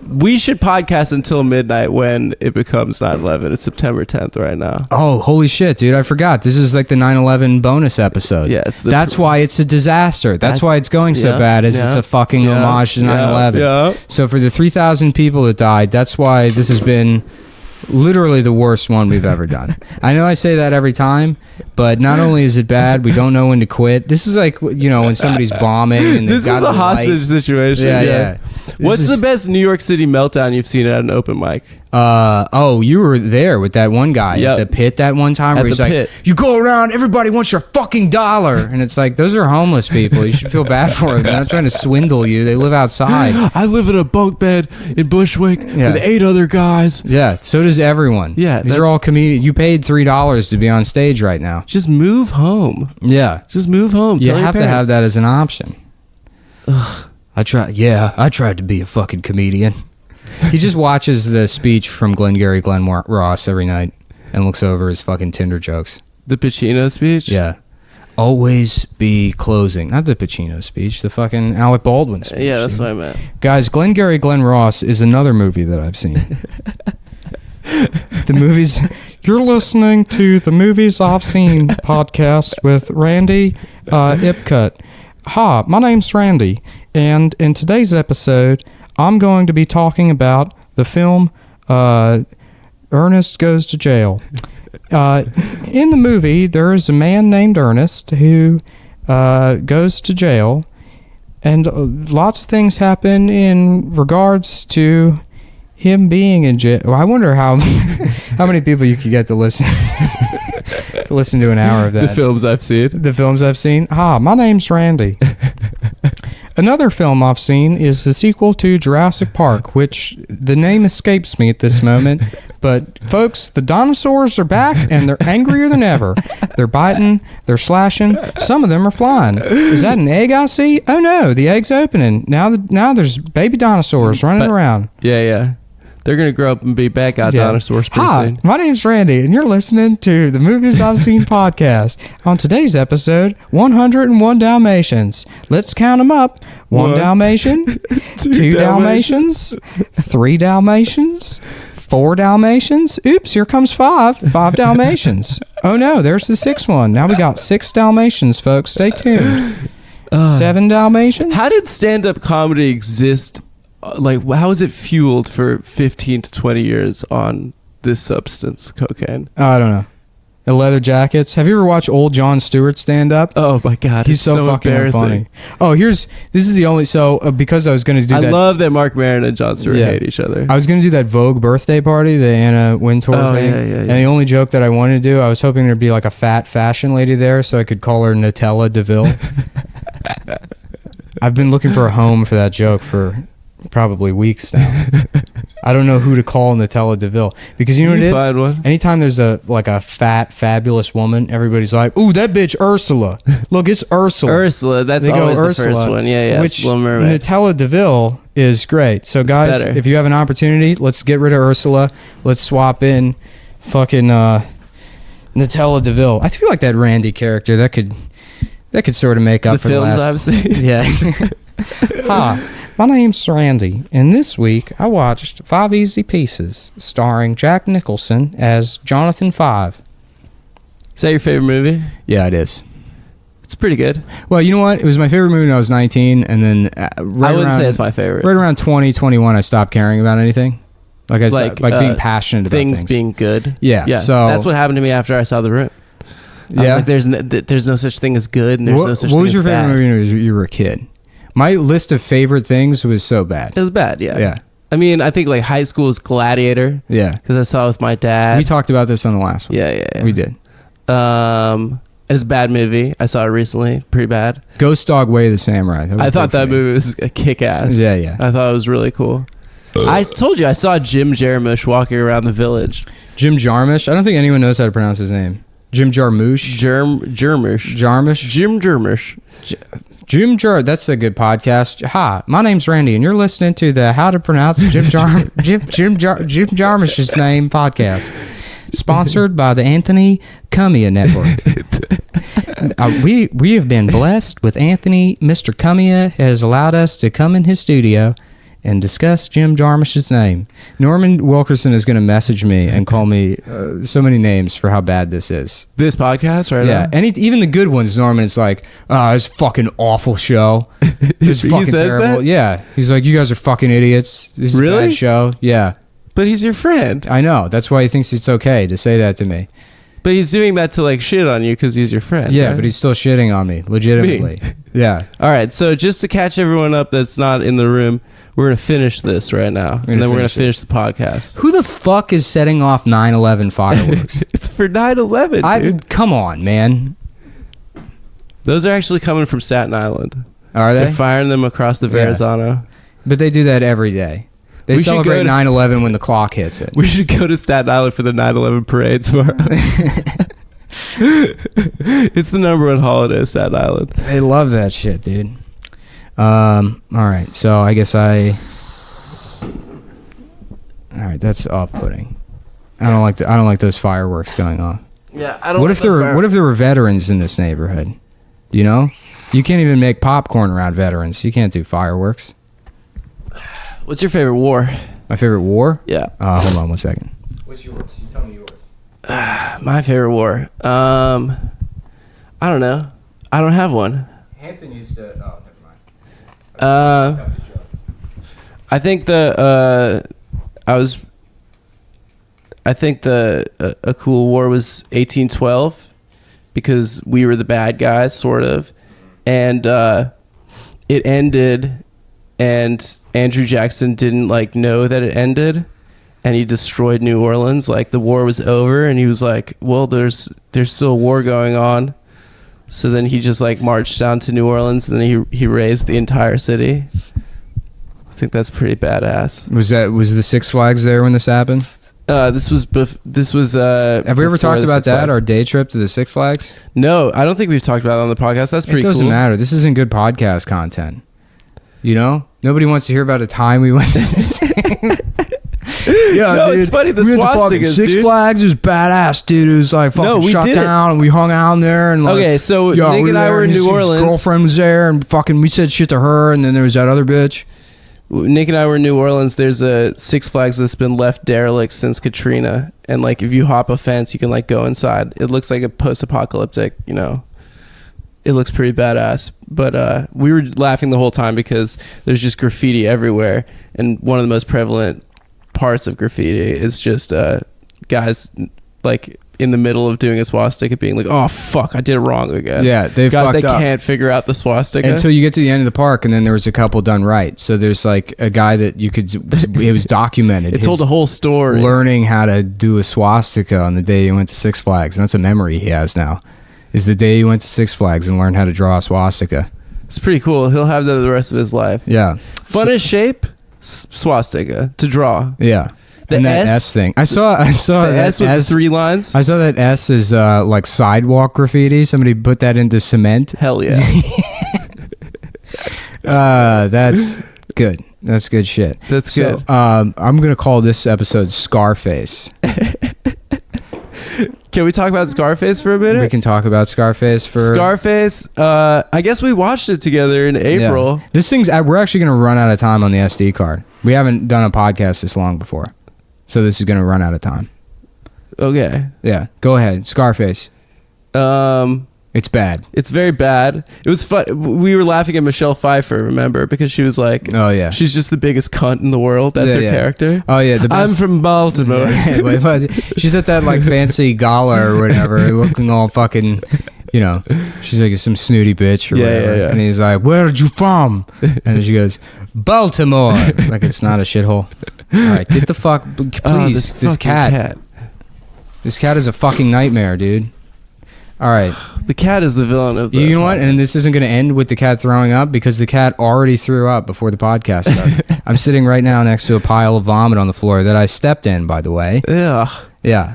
We should podcast until midnight when it becomes 9/11. It's September 10th right now. Oh, holy shit, dude! I forgot. This is like the 9/11 bonus episode. Yeah, it's the- that's why it's a disaster. That's why it's going so yeah, bad. Is it's yeah, a fucking yeah, homage to 9/11. yeah. So for the 3,000 people that died, that's why this has been literally the worst one we've ever done. I know I say that every time, but not only is it bad, we don't know when to quit. This is like when somebody's bombing and This is a hostage situation. Yeah. What's the best New York City meltdown you've seen at an open mic? You were there with that one guy Yep. at the pit that one time At where he's the like, pit. you go around, everybody wants your fucking dollar. And it's like, those are homeless people. You should feel bad for them. They're not trying to swindle you. They live outside. I live in a bunk bed in Bushwick Yeah. with 8 other guys. Yeah, so does everyone. Yeah, These that's- are all comedians. You paid $3 to be on stage right now. Just move home. Yeah. Just move home. You Tell your have to parents. have that as an option. I tried to be a fucking comedian. He just watches the speech from Glengarry Glen Ross every night and looks over his fucking Tinder jokes. The Pacino speech? Yeah. Always be closing. Not the Pacino speech, the fucking Alec Baldwin speech. Yeah, that's what I meant. Guys, Glengarry Glen Ross is another movie that I've seen. The movies. You're listening to the Movies I've Seen podcast with Randy Ipcut. Hi, my name's Randy, and in today's episode, I'm going to be talking about the film Ernest Goes to Jail. In the movie, there is a man named Ernest who goes to jail, and lots of things happen in regards to him being in jail. Well, I wonder how many people you could get to listen to an hour of that. The films I've seen. The films I've seen. Hi, my name's Randy. Another film I've seen is the sequel to Jurassic Park, which the name escapes me at this moment. But folks, the dinosaurs are back and they're angrier than ever. They're biting, they're slashing. Some of them are flying. Is that an egg I see? Oh no, the egg's opening. Now there's baby dinosaurs running around. Yeah. They're going to grow up and be back out Yeah. dinosaurs pretty Hi, soon. my name's Randy, and you're listening to the Movies I've Seen podcast. On today's episode, 101 Dalmatians. Let's count them up. One One. Dalmatian, two Dalmatians, 3 Dalmatians, 4 Dalmatians. Oops, here comes 5. 5 Dalmatians. Oh no, there's the 6th one. Now we got 6 Dalmatians, folks. Stay tuned. 7 Dalmatians. How did stand-up comedy exist? How is it fueled for 15 to 20 years on this substance, cocaine? I don't know. The leather jackets. Have you ever watched old Jon Stewart stand up? Oh my God, He's it's so fucking embarrassing. funny. Oh, this is the only, because I was going to do I that. love that Mark Maron and Jon Stewart Yeah. hate each other. I was going to do that Vogue birthday party, the Anna Wintour Oh, thing. yeah. And the only joke that I wanted to do, I was hoping there'd be like a fat fashion lady there so I could call her Nutella DeVille. I've been looking for a home for that joke for probably weeks now. I don't know who to call Nutella DeVille because you know what it is? Find one. Anytime there's a fat, fabulous woman, everybody's like, "Ooh, that bitch Ursula! Look, it's Ursula." Ursula, that's They go always Ursula, the first one. Yeah. Which Little Mermaid. Nutella DeVille is great. So guys, better. if you have an opportunity, let's get rid of Ursula. Let's swap in fucking Nutella DeVille. I feel like that Randy character that could sort of make up The for the films last. I've seen. Yeah. Hi, my name's Randy, and this week I watched 5 Easy Pieces, starring Jack Nicholson as Jonathan Five. Is that your favorite movie? Yeah, it is. It's pretty good. Well, you know what? It was my favorite movie when I was 19, and then I wouldn't say it's my favorite. Right around 2021, I stopped caring about anything. Like being passionate about things. being good. Yeah, so- that's what happened to me after I saw The Room. I was Yeah. like, there's no such thing as good, and there's no such thing as bad. What was your favorite movie when you were a kid? My list of favorite things was so bad. It was bad, yeah. Yeah. I mean, I think like high school is Gladiator Yeah. because I saw it with my dad. We talked about this on the last one. Yeah. We did. It's a bad movie. I saw it recently. Pretty bad. Ghost Dog Way of the Samurai. I thought that movie was a kick-ass. Yeah. I thought it was really cool. I told you I saw Jim Jarmusch walking around the village. Jim Jarmusch. I don't think anyone knows how to pronounce his name. Jim Jarmusch. Jarmusch. Jarmusch. Jim Jarmusch. Jim Jar. That's a good podcast. Hi, my name's Randy, and you're listening to the How to Pronounce Jim Jarmusch's Name podcast, sponsored by the Anthony Cumia Network. We have been blessed with Anthony. Mr. Cumia has allowed us to come in his studio and discuss Jim Jarmusch's name. Norman Wilkerson is going to message me and call me so many names for how bad this is. This podcast right Yeah, now? and even the good ones, Norman, it's like, it's a fucking awful show. It's He fucking says terrible. that? Yeah, he's like, you guys are fucking idiots. This is a Really? bad show. Yeah, But he's your friend. I know. That's why he thinks it's okay to say that to me. But he's doing that to like shit on you because he's your friend. Yeah, right? but he's still shitting on me, legitimately. Yeah. All right, so just to catch everyone up that's not in the room, we're gonna finish this right now, and then we're gonna finish the podcast. Who the fuck is setting off 9/11 fireworks? It's for 9/11, dude. Come on, man. Those are actually coming from Staten Island. Are they? They're firing them across the Yeah. Verrazano. But they do that every day. They We should celebrate go to- 9/11 when the clock hits it. We should go to Staten Island for the 9/11 parade tomorrow. It's the #1 holiday, Staten Island. They love that shit, dude. All right, so I guess all right, that's off-putting. I don't like those fireworks going off. Yeah, I don't. What if there were veterans in this neighborhood? You know, you can't even make popcorn around veterans. You can't do fireworks. What's your favorite war? My favorite war? Yeah, Hold on one second. What's yours? You tell me yours. my favorite war. I don't know. I don't have one. Hampton used to. Oh, never mind. I think a cool war was 1812 because we were the bad guys, sort of, and it ended, and Andrew Jackson didn't like know that it ended, and he destroyed New Orleans. Like the war was over, and he was like, "Well, there's still a war going on." So then he just like marched down to New Orleans, and then he razed the entire city. I think that's pretty badass. Was the Six Flags there when this happened? This was. Have we ever before talked the about Six that? Flags. Our day trip to the Six Flags? No, I don't think we've talked about it on the podcast. That's pretty It doesn't cool. matter. This isn't good podcast content. You know, nobody wants to hear about a time we went to this. Yeah, No, it's funny, the we went to fucking swastikas, Six dude. Flags. It was badass, dude. It was like fucking we shut did it. down, and we hung out in there. And like, Okay, so yeah, Nick and I there, were in his New Orleans. girlfriend was there, and fucking we said shit to her, and then there was that other bitch. Nick and I were in New Orleans. There's a Six Flags that's been left derelict since Katrina, and like if you hop a fence, you can like go inside. It looks like a post-apocalyptic, you know. It looks pretty badass. But we were laughing the whole time because there's just graffiti everywhere, and one of the most prevalent parts of graffiti is just guys like in the middle of doing a swastika being like, "Oh fuck, I did it wrong again." Yeah, they guys fucked that up. can't figure out the swastika Until you get to the end of the park, and then there was a couple done right. So there's like a guy that you could. It was documented. It told the whole story. Learning how to do a swastika on the day he went to Six Flags, and that's a memory he has now. Is the day he went to Six Flags and learned how to draw a swastika. It's pretty cool. He'll have that the rest of his life. Yeah, Funnest shape, swastika to draw. yeah. The and that S? S thing. I saw The that S with the S. 3 lines. I saw that S is like sidewalk graffiti. Somebody put that into cement. Hell yeah. That's good. That's good shit. That's So, good. I'm gonna call this episode Scarface. Can we talk about Scarface for a We minute? can talk about Scarface for Scarface. I guess we watched it together in April. Yeah. This thing's we're actually gonna run out of time on the SD card. We haven't done a podcast this long before, so this is gonna run out of time. Okay. Yeah, go ahead. Scarface. It's bad. It's very bad. It was fun. We were laughing at Michelle Pfeiffer, remember? Because she was like, Oh yeah. she's just the biggest cunt in the world. That's Yeah, her yeah. character. Oh yeah. The I'm best. from Baltimore. She's at that like fancy gala or whatever, looking all fucking, you know. She's like some snooty bitch or Yeah, whatever, yeah, yeah. and he's like, "Where'd you from?" And then she goes, "Baltimore." Like it's not a shithole. All right, get the fuck, please. Oh, this fucking cat. This cat is a fucking nightmare, dude. All right. The cat is the villain of the You know what? And this isn't going to end with the cat throwing up because the cat already threw up before the podcast started. I'm sitting right now next to a pile of vomit on the floor that I stepped in, by the way. Yeah. Yeah.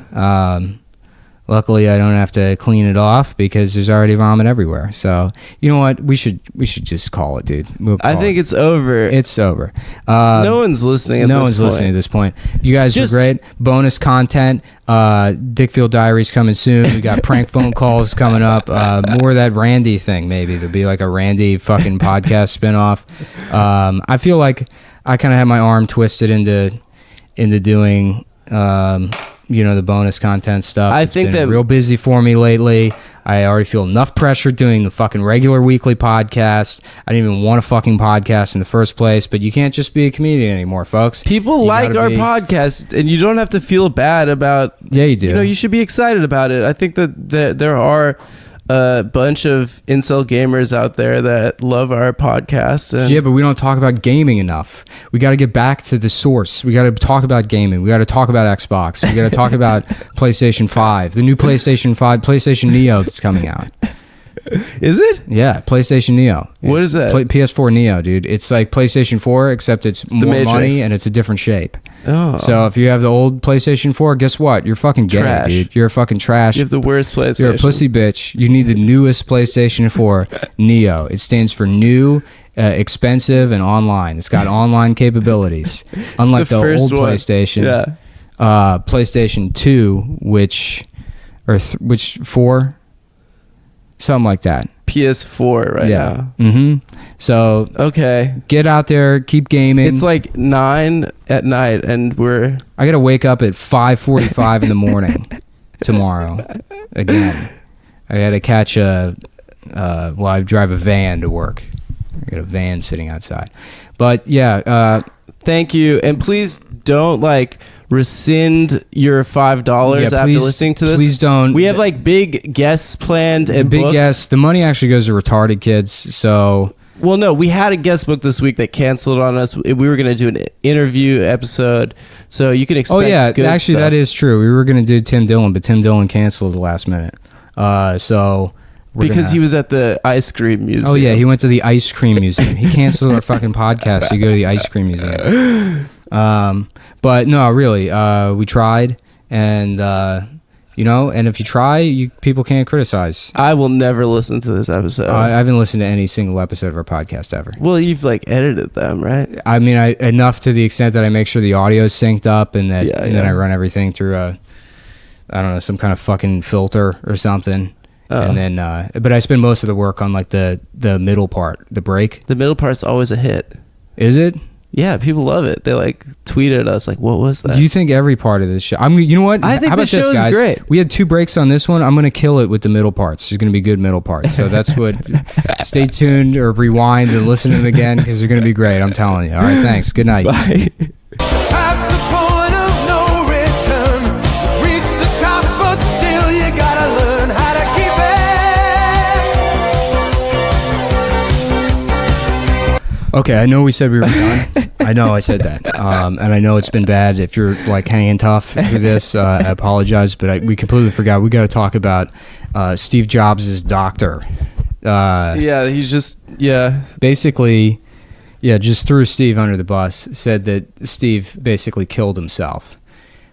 Luckily, I don't have to clean it off because there's already vomit everywhere. So, you know what? We should just call it, dude. I think it's over. it's over. No one's listening at No this one's point. listening at this point. You guys Just- are great. Bonus content. Dickfield Diaries coming soon. We got prank phone calls coming up. More of that Randy thing, maybe. There'll be like a Randy fucking podcast spinoff. I feel like I kind of had my arm twisted into doing, the bonus content stuff. I It's think been that- real busy for me lately. I already feel enough pressure doing the fucking regular weekly podcast. I didn't even want a fucking podcast in the first place, but you can't just be a comedian anymore, folks. People You like gotta our be- podcast, and you don't have to feel bad about. Yeah, you do. You know, you should be excited about it. I think that there are a bunch of incel gamers out there that love our podcast. And Yeah, but we don't talk about gaming enough. We got to get back to the source. We got to talk about gaming. We got to talk about Xbox. We got to talk about PlayStation 5, the new PlayStation 5, PlayStation Neo that's coming out. Is it? Yeah, PlayStation Neo. What is that? PS4 Neo, dude. It's like PlayStation 4, except it's more Matrix. money and it's a different shape. Oh, So if you have the old PlayStation 4, guess what? You're fucking gay, Trash. dude. You're a fucking trash. you have the worst PlayStation. You're a pussy bitch. You need the newest PlayStation 4 Neo. It stands for new, expensive, and online. It's got online capabilities. Unlike the first old one. PlayStation. Yeah. PlayStation 2, which 4? Something like that. PS4 right now. Mm-hmm. So Okay. get out there, keep gaming. It's like 9 at night, and we're I gotta wake up at 5:45 in the morning tomorrow. Again, I gotta catch I drive a van to work. I got a van sitting outside. But yeah, thank you, and please don't like rescind your $5 yeah, after please- listening to this. please don't. We have like big guests planned the and big books. guess. The money actually goes to retarded kids. So Well, no, we had a guest book this week that canceled on us. We were going to do an interview episode, so you can expect. oh yeah, good actually stuff. that is true. We were gonna do Tim Dillon, but Tim Dillon canceled at the last minute. So we're because gonna- he was at the ice cream museum. Oh yeah, he went to the ice cream museum. He canceled our fucking podcast to go to the ice cream museum. But no, really, we tried, and and if you try, people can't criticize. I will never listen to this episode. I haven't listened to any single episode of our podcast ever. well, you've like edited them, right? I mean, enough to the extent that I make sure the audio is synced up, and that Yeah, and then yeah. I run everything through some kind of fucking filter or something. Oh. And then, but I spend most of the work on like the middle part, the break. The middle part's always a hit. Is it? Yeah, people love it. They like tweet at us like, "What was that?" You think every part of this show? You know what? I think How the about this, show is guys? great. We had 2 breaks on this one. I'm gonna kill it with the middle parts. There's gonna be good middle parts. So that's what. Stay tuned or rewind and listen to them again because they're gonna be great. I'm telling you. All right, thanks. Good night. Bye. Past the point of no return. Reach the top, but still you gotta learn how to keep it. Okay, I know we said we were done. I know I said that, and I know it's been bad. If you're like hanging tough through this, I apologize, but we completely forgot. We got to talk about Steve Jobs' doctor. Yeah, he's just Basically, just threw Steve under the bus. Said that Steve basically killed himself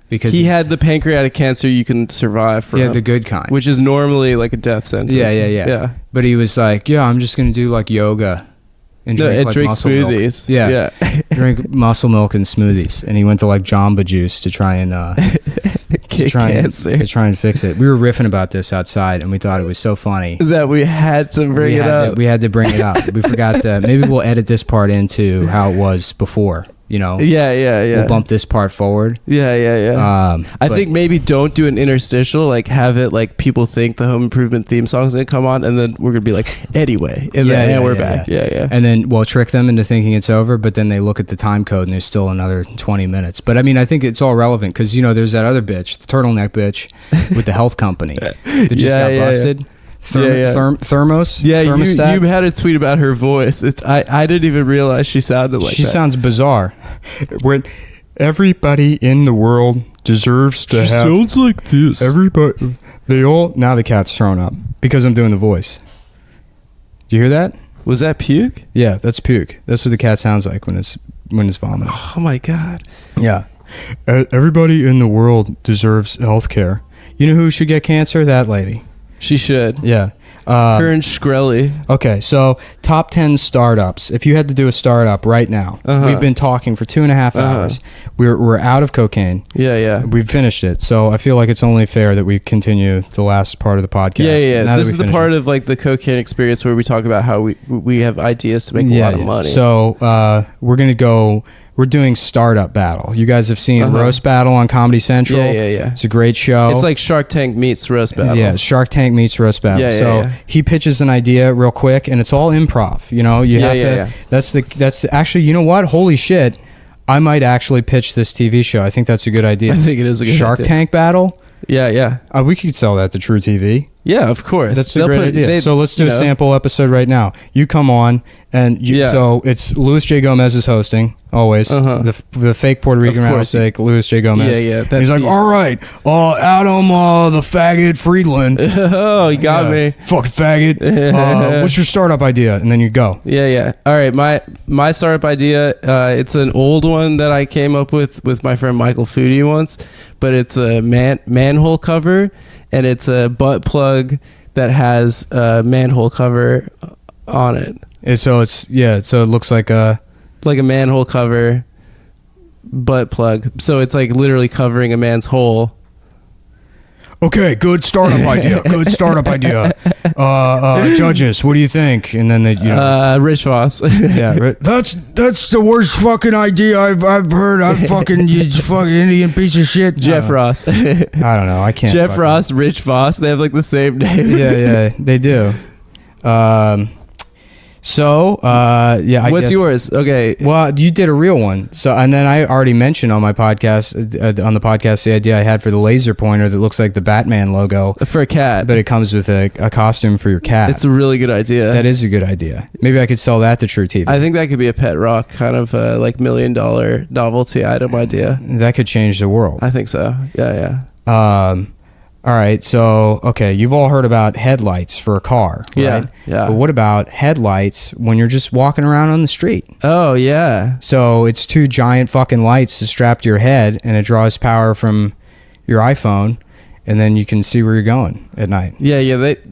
because he he's- had the pancreatic cancer you can survive from. yeah, the good kind. which is normally like a death sentence. Yeah. But he was like, yeah, I'm just gonna do like yoga and No, and like, drink muscle milk. smoothies. Yeah. Drink muscle milk and smoothies, and he went to like Jamba Juice to try and to try and fix it. We were riffing about this outside, and we thought it was so funny. that we had to bring we it had up. we had to bring it up. We forgot that. Maybe we'll edit this part into how it was before. Yeah. We'll bump this part forward. Yeah. I But- think maybe don't do an interstitial, like have it like people think the Home Improvement theme song's gonna come on, and then we're gonna be like, anyway, and then we're back. Yeah. And then we'll trick them into thinking it's over, but then they look at the time code and there's still another 20 minutes. But I mean, I think it's all relevant because, there's that other bitch, the turtleneck bitch with the health company that just got busted. Thermos? Yeah, Thermostat? you had a tweet about her voice. I didn't even realize she sounded like she that. sounds bizarre. When everybody in the world deserves to have... like this. Everybody... Now the cat's thrown up because I'm doing the voice. Do you hear that? Was that puke? Yeah, that's puke. That's what the cat sounds like when it's vomiting. Oh my god. Yeah. Everybody in the world deserves health care. You know who should get cancer? That lady. She should. Yeah. Her and Shkreli. Okay, so top 10 startups. If you had to do a startup right now, we've been talking for 2.5 hours. We're out of cocaine. Yeah. We've finished it. So I feel like it's only fair that we continue the last part of the podcast. Yeah. now that This we is the finished part it. of like the cocaine experience where we talk about how we have ideas to make a lot of money. So we're going to go we're doing Startup Battle. You guys have seen Roast Battle on Comedy Central. Yeah. It's a great show. It's like Shark Tank meets Roast Battle. Yeah, Shark Tank meets Roast Battle. So he pitches an idea real quick, and it's all improv. You know, you have to. That's actually. You know what? Holy shit! I might actually pitch this TV show. I think that's a good idea. I think it is a good Shark idea. Tank Battle. Yeah. We could sell that to True TV. Yeah, of course. That's a great idea. So let's do a sample episode right now. You come on, and so it's Louis J. Gomez is hosting, always. The fake Puerto Rican rattlesnake, Louis J. Gomez. Yeah. He's like, all right, Adam, the faggot Friedland. Oh, you got me. Fucking faggot. What's your startup idea? And then you go. Yeah. All right, my startup idea, it's an old one that I came up with my friend Michael Foodie once, but it's a manhole cover, and it's a butt plug that has a manhole cover on it. And so so it looks like a manhole cover butt plug. So it's like literally covering a man's hole. Okay, good startup idea. Judges, what do you think? And then they, Rich Voss. that's the worst fucking idea I've heard. I'm fucking you fucking Indian piece of shit. Jeff Ross. I don't know. I can't. Jeff Ross, Rich Voss. They have like the same name. Yeah, they do. I What's guess, yours? Okay. Well, you did a real one. So, and then I already mentioned on my podcast, the idea I had for the laser pointer that looks like the Batman logo For a cat. but it comes with a costume for your cat. It's a really good idea. That is a good idea. Maybe I could sell that to True TV. I think that could be a pet rock kind of like $1 million novelty item idea. That could change the world. I think so. Yeah. All right, so you've all heard about headlights for a car, right? Yeah. But what about headlights when you're just walking around on the street? Oh, yeah. So it's two giant fucking lights to strap to your head, and it draws power from your iPhone, and then you can see where you're going at night. Yeah, like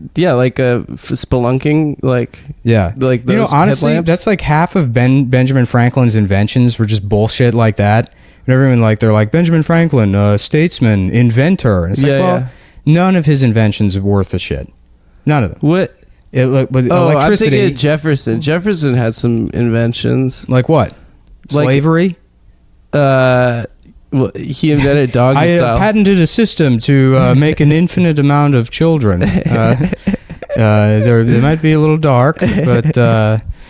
spelunking, like Like those honestly, headlamps. that's like half of Benjamin Franklin's inventions were just bullshit like that. And everyone they're like Benjamin Franklin, statesman, inventor, and it's none of his inventions are worth a shit. None of them. What? But I'm electricity. thinking Jefferson. Jefferson had some inventions. Like what? Slavery? Well, he invented doggy I style. patented a system to make an infinite amount of children. They might be a little dark, but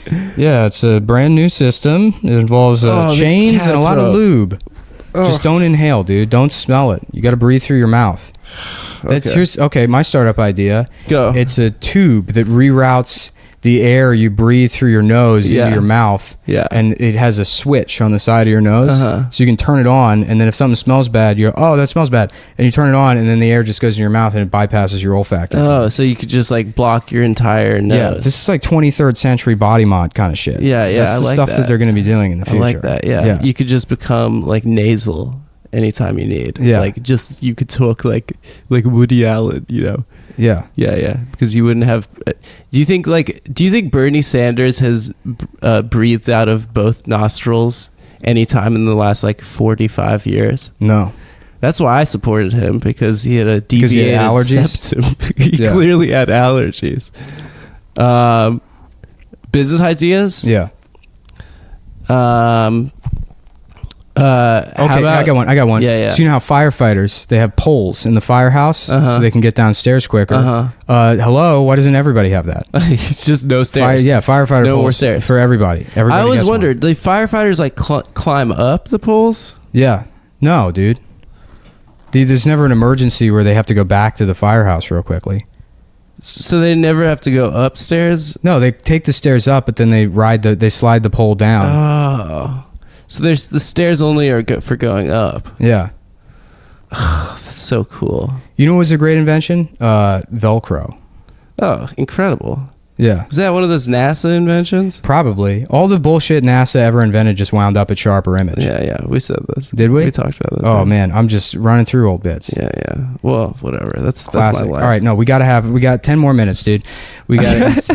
it's a brand new system. It involves chains and a lot of lube. Just don't inhale, dude. Don't smell it. You got to breathe through your mouth. My startup idea. Go. It's a tube that reroutes the air you breathe through your nose into your mouth. Yeah. And it has a switch on the side of your nose. So you can turn it on, and then if something smells bad, you go, oh, that smells bad. And you turn it on, and then the air just goes in your mouth, and it bypasses your olfactory. Oh, so you could just block your entire nose. Yeah, this is like 23rd century body mod kind of shit. Yeah, That's the stuff that they're going to be doing in the future. I like that, yeah. You could just become nasal anytime you need. Yeah. You could talk like Woody Allen, Yeah. Yeah, because you wouldn't have. Do you think Bernie Sanders has breathed out of both nostrils any time in the last 45 years? No. That's why I supported him, because he had a deviated septum. He clearly had allergies. Business ideas? Yeah. I got one. Yeah. So you know how firefighters, they have poles in the firehouse so they can get downstairs quicker. Hello, why doesn't everybody have that? It's just no stairs. Firefighter No poles more stairs for everybody. I always wondered, do firefighters climb up the poles? Yeah. No, dude. There's never an emergency where they have to go back to the firehouse real quickly. So they never have to go upstairs? No, they take the stairs up, but then they slide the pole down. Oh. So there's the stairs only are for going up. Yeah. That's so cool. You know what was a great invention? Velcro. Oh, incredible. Yeah. Was that one of those NASA inventions? Probably. All the bullshit NASA ever invented just wound up at Sharper Image. Yeah. We said this. Did we? We talked about that. Oh, man. I'm just running through old bits. Yeah. Well, whatever. That's Classic. my life. All right. No, we got 10 more minutes, dude. We got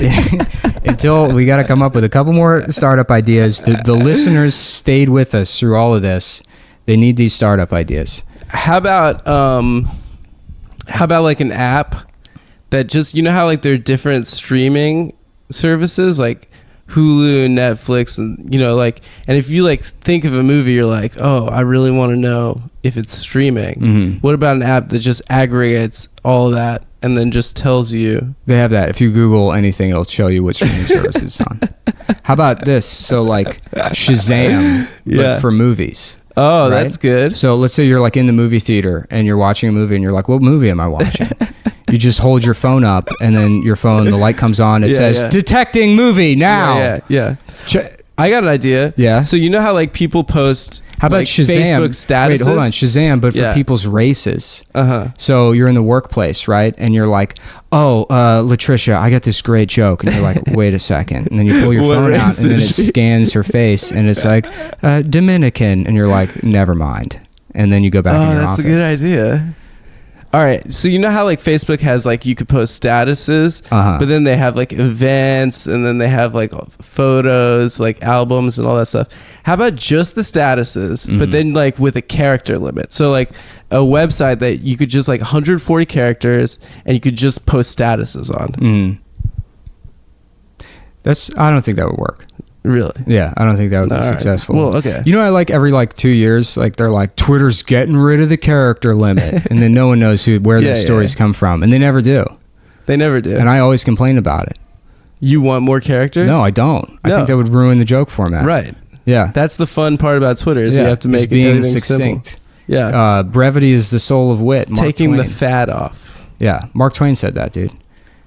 we got to come up with a couple more startup ideas. The listeners stayed with us through all of this. They need these startup ideas. How about an app that just, how there are different streaming services, like Hulu, Netflix, and like, and if you like think of a movie, you're like, oh, I really want to know if it's streaming. Mhm. What about an app that just aggregates all of that and then just tells you? They have that. If you Google anything, it'll show you what streaming service it's on. How about this? So like Shazam, Yeah. but for movies. Oh, Right? that's good. So let's say you're like in the movie theater and you're watching a movie and you're like, what movie am I watching? You just hold your phone up and then your phone, the light comes on. It Yeah, says, yeah. detecting movie now. Yeah. Ch- I got an idea. Yeah. So you know how like people post How about like, Shazam? Facebook statuses? Wait, hold on. Shazam, but for Yeah. people's races. Uh-huh. So you're in the workplace, right? And you're like, oh, Latricia, I got this great joke. And you're like, wait a second. And then you pull your What phone out race and then it is she? scans her face and it's like, Dominican. And you're like, never mind. And then you go back in Oh, your that's office. a good idea. All right, so you know how like Facebook has like you could post statuses, Uh-huh. but then they have like events, and then they have like photos, like albums, and all that stuff. How about just the statuses, but Mhm. then like with a character limit? So like a website that you could just like 140 characters, and you could just post statuses on. Mm. I don't think that would work. Really? Yeah, I don't think that would be All right. successful. Well, okay. You know, I like every like 2 years, like they're like Twitter's getting rid of the character limit, and then no one knows where Yeah, those stories yeah. come from, and they never do. They never do. And I always complain about it. You want more characters? No, I don't. I No. think that would ruin the joke format. Right. Yeah. That's the fun part about Twitter is you have to it's make being everything succinct. simple. Yeah. Brevity is the soul of wit. Mark Taking the Twain. fat off. Yeah, Mark Twain said that, dude.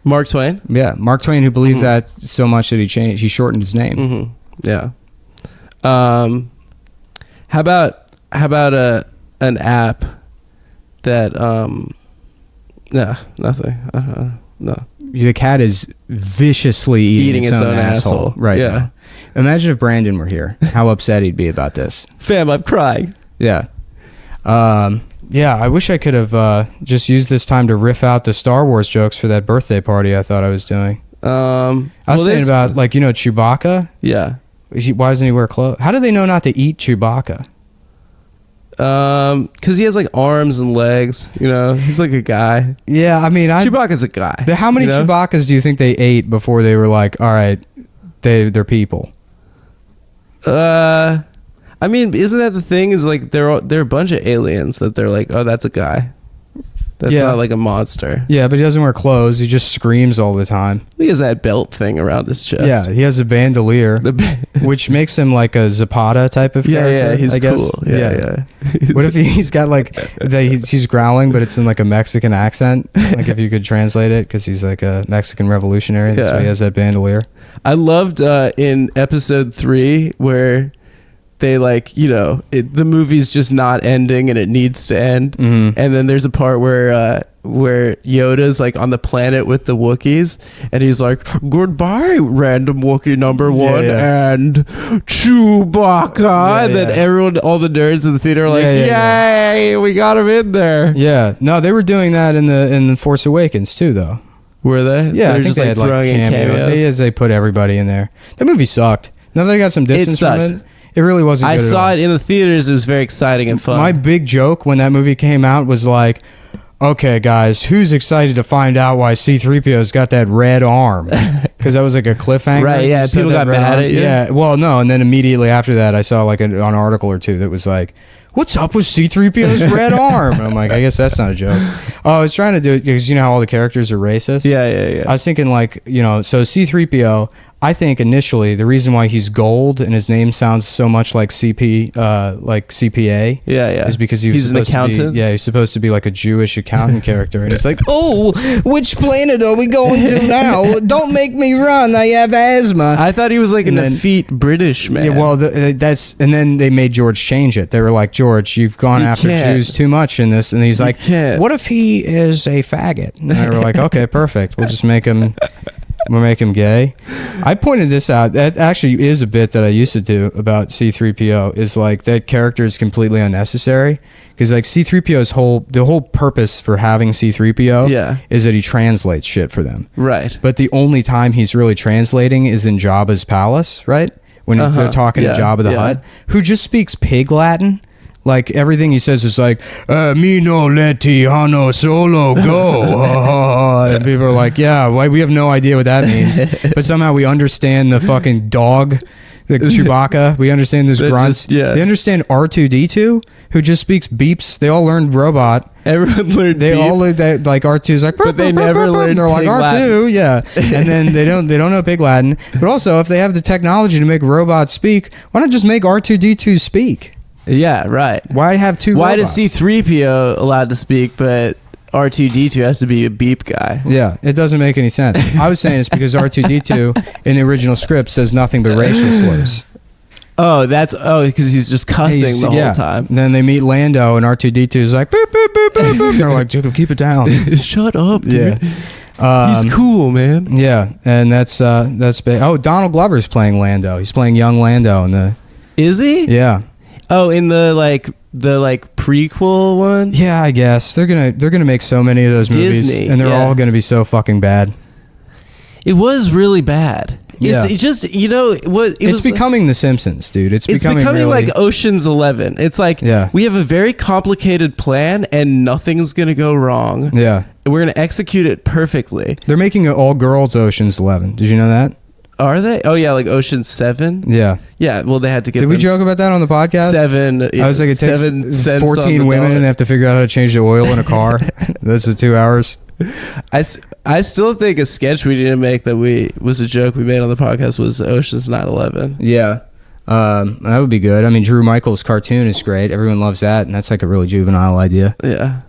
Mark Twain? Yeah, Mark Twain, who believed Mhm. that so much that he shortened his name. Mm-hmm. Yeah. How about an app that no, nothing. No. The cat is viciously eating its own asshole right Yeah. now. Imagine if Brandon were here, how upset he'd be about this. Fam, I'm crying. Yeah. Yeah, I wish I could have just used this time to riff out the Star Wars jokes for that birthday party I thought I was doing. I was thinking about, like, Chewbacca. Yeah. Why doesn't he wear clothes? How do they know not to eat Chewbacca? Because he has like arms and legs, he's like a guy. Yeah, I mean, Chewbacca's a guy. how many Chewbaccas do you think they ate before they were like, all right, they're people? I mean, isn't that the thing? Is like they're a bunch of aliens that they're like, oh, that's a guy. That's Yeah. not like a monster. Yeah, but he doesn't wear clothes. He just screams all the time. He has that belt thing around his chest. Yeah, he has a bandolier, which makes him like a Zapata type of character. yeah, he's I guess. cool. Yeah. What if he's got like he's growling, but it's in like a Mexican accent? Like if you could translate it, because he's like a Mexican revolutionary. That's Yeah. why he has that bandolier. I loved in episode 3 where they like, the movie's just not ending and it needs to end. Mhm. And then there's a part where Yoda's like on the planet with the Wookiees and he's like, goodbye, random Wookiee number 1 yeah. and Chewbacca. Yeah, and then yeah. all the nerds in the theater are like, Yeah, yay, we got him in there. Yeah, no, they were doing that in the Force Awakens too, though. Were they? Yeah, I They're think just they like had like throwing in cameos. They put everybody in there. That movie sucked. Now that I got some distance from sucked. it, it really wasn't. I good at saw all. it in the theaters. It was very exciting and fun. My big joke when that movie came out was like, okay, guys, who's excited to find out why C-3PO's got that red arm? Because that was like a cliffhanger. Right, yeah, You said people that got red mad arm. at you. Yeah, well, no, and then immediately after that, I saw like an article or two that was like, what's up with C-3PO's red arm? And I'm like, I guess that's not a joke. Oh, I was trying to do it because you know how all the characters are racist? yeah. I was thinking like, so C-3PO, I think initially the reason why he's gold and his name sounds so much like CPA Yeah. is because he was He's an supposed accountant. to be, he's supposed to be like a Jewish accountant character, and it's like, oh, which planet are we going to now? Don't make me run. I have asthma. I thought he was like And an then- effete British man. Yeah, well, and then they made George change it. They were like, George, you've gone You after can't. Jews too much in this, and he's like, can't. what if he is a faggot? And they were like, okay, perfect. We'll just make him. We'll make him gay. I pointed this out. That actually is a bit that I used to do about C-3PO. Is like that character is completely unnecessary because like C-3PO's the whole purpose for having C-3PO Yeah. is that he translates shit for them. right. But the only time he's really translating is in Jabba's palace, right? When they're talking Yeah, to Jabba the yeah. Hutt, who just speaks pig Latin. Like everything he says is like, "Me no leti hano solo go," and people are like, "Yeah, why? We have no idea what that means." But somehow we understand the fucking dog, the Chewbacca. We understand those That grunts. just- yeah. They understand R2D2, who just speaks beeps. They all learned robot. Everyone learned. They beep. all learned that, like R2's like, But they "Burp, burp, never burp, burp," learned and they're like Pig R2, Latin. yeah. And then they don't know Pig Latin. But also, if they have the technology to make robots speak, why not just make R2D2 speak? Yeah, right. Why have two? Why robots? does C-3PO allowed to speak, but R2D2 has to be a beep guy? Yeah, it doesn't make any sense. I was saying it's because R2D2 in the original script says nothing but racial slurs. Oh, because he's just cussing He's- the yeah. whole time. And then they meet Lando, and R2D2 is like, boop, boop, boop, boop, boop. They're like, Jacob, keep it down. Shut up, Yeah. dude. He's cool, man. Yeah, and that's big. Oh, Donald Glover's playing Lando. He's playing young Lando in the. Is he? Yeah. Oh, in the prequel one? Yeah, I guess they're gonna make so many of those movies, Disney, and they're yeah. all gonna be so fucking bad. It was really bad. Yeah. It's just, you know what? It's becoming The Simpsons, dude. It's becoming really, like Ocean's 11. It's like, Yeah. we have a very complicated plan and nothing's going to go wrong. yeah. We're going to execute it perfectly. They're making an all girls Ocean's 11. Did you know that? Are they? Oh, yeah, like Ocean's 7? Yeah. Yeah, well, they had to get Did we them joke about that on the podcast? 7. I was like, it takes seven cents on 14 the women dollar. and they have to figure out how to change the oil in a car. That's the 2 hours. I still think a sketch we didn't make that was a joke we made on the podcast was Ocean's 9/11. Yeah. That would be good. I mean, Drew Michaels' cartoon is great. Everyone loves that, and that's like a really juvenile idea. Yeah.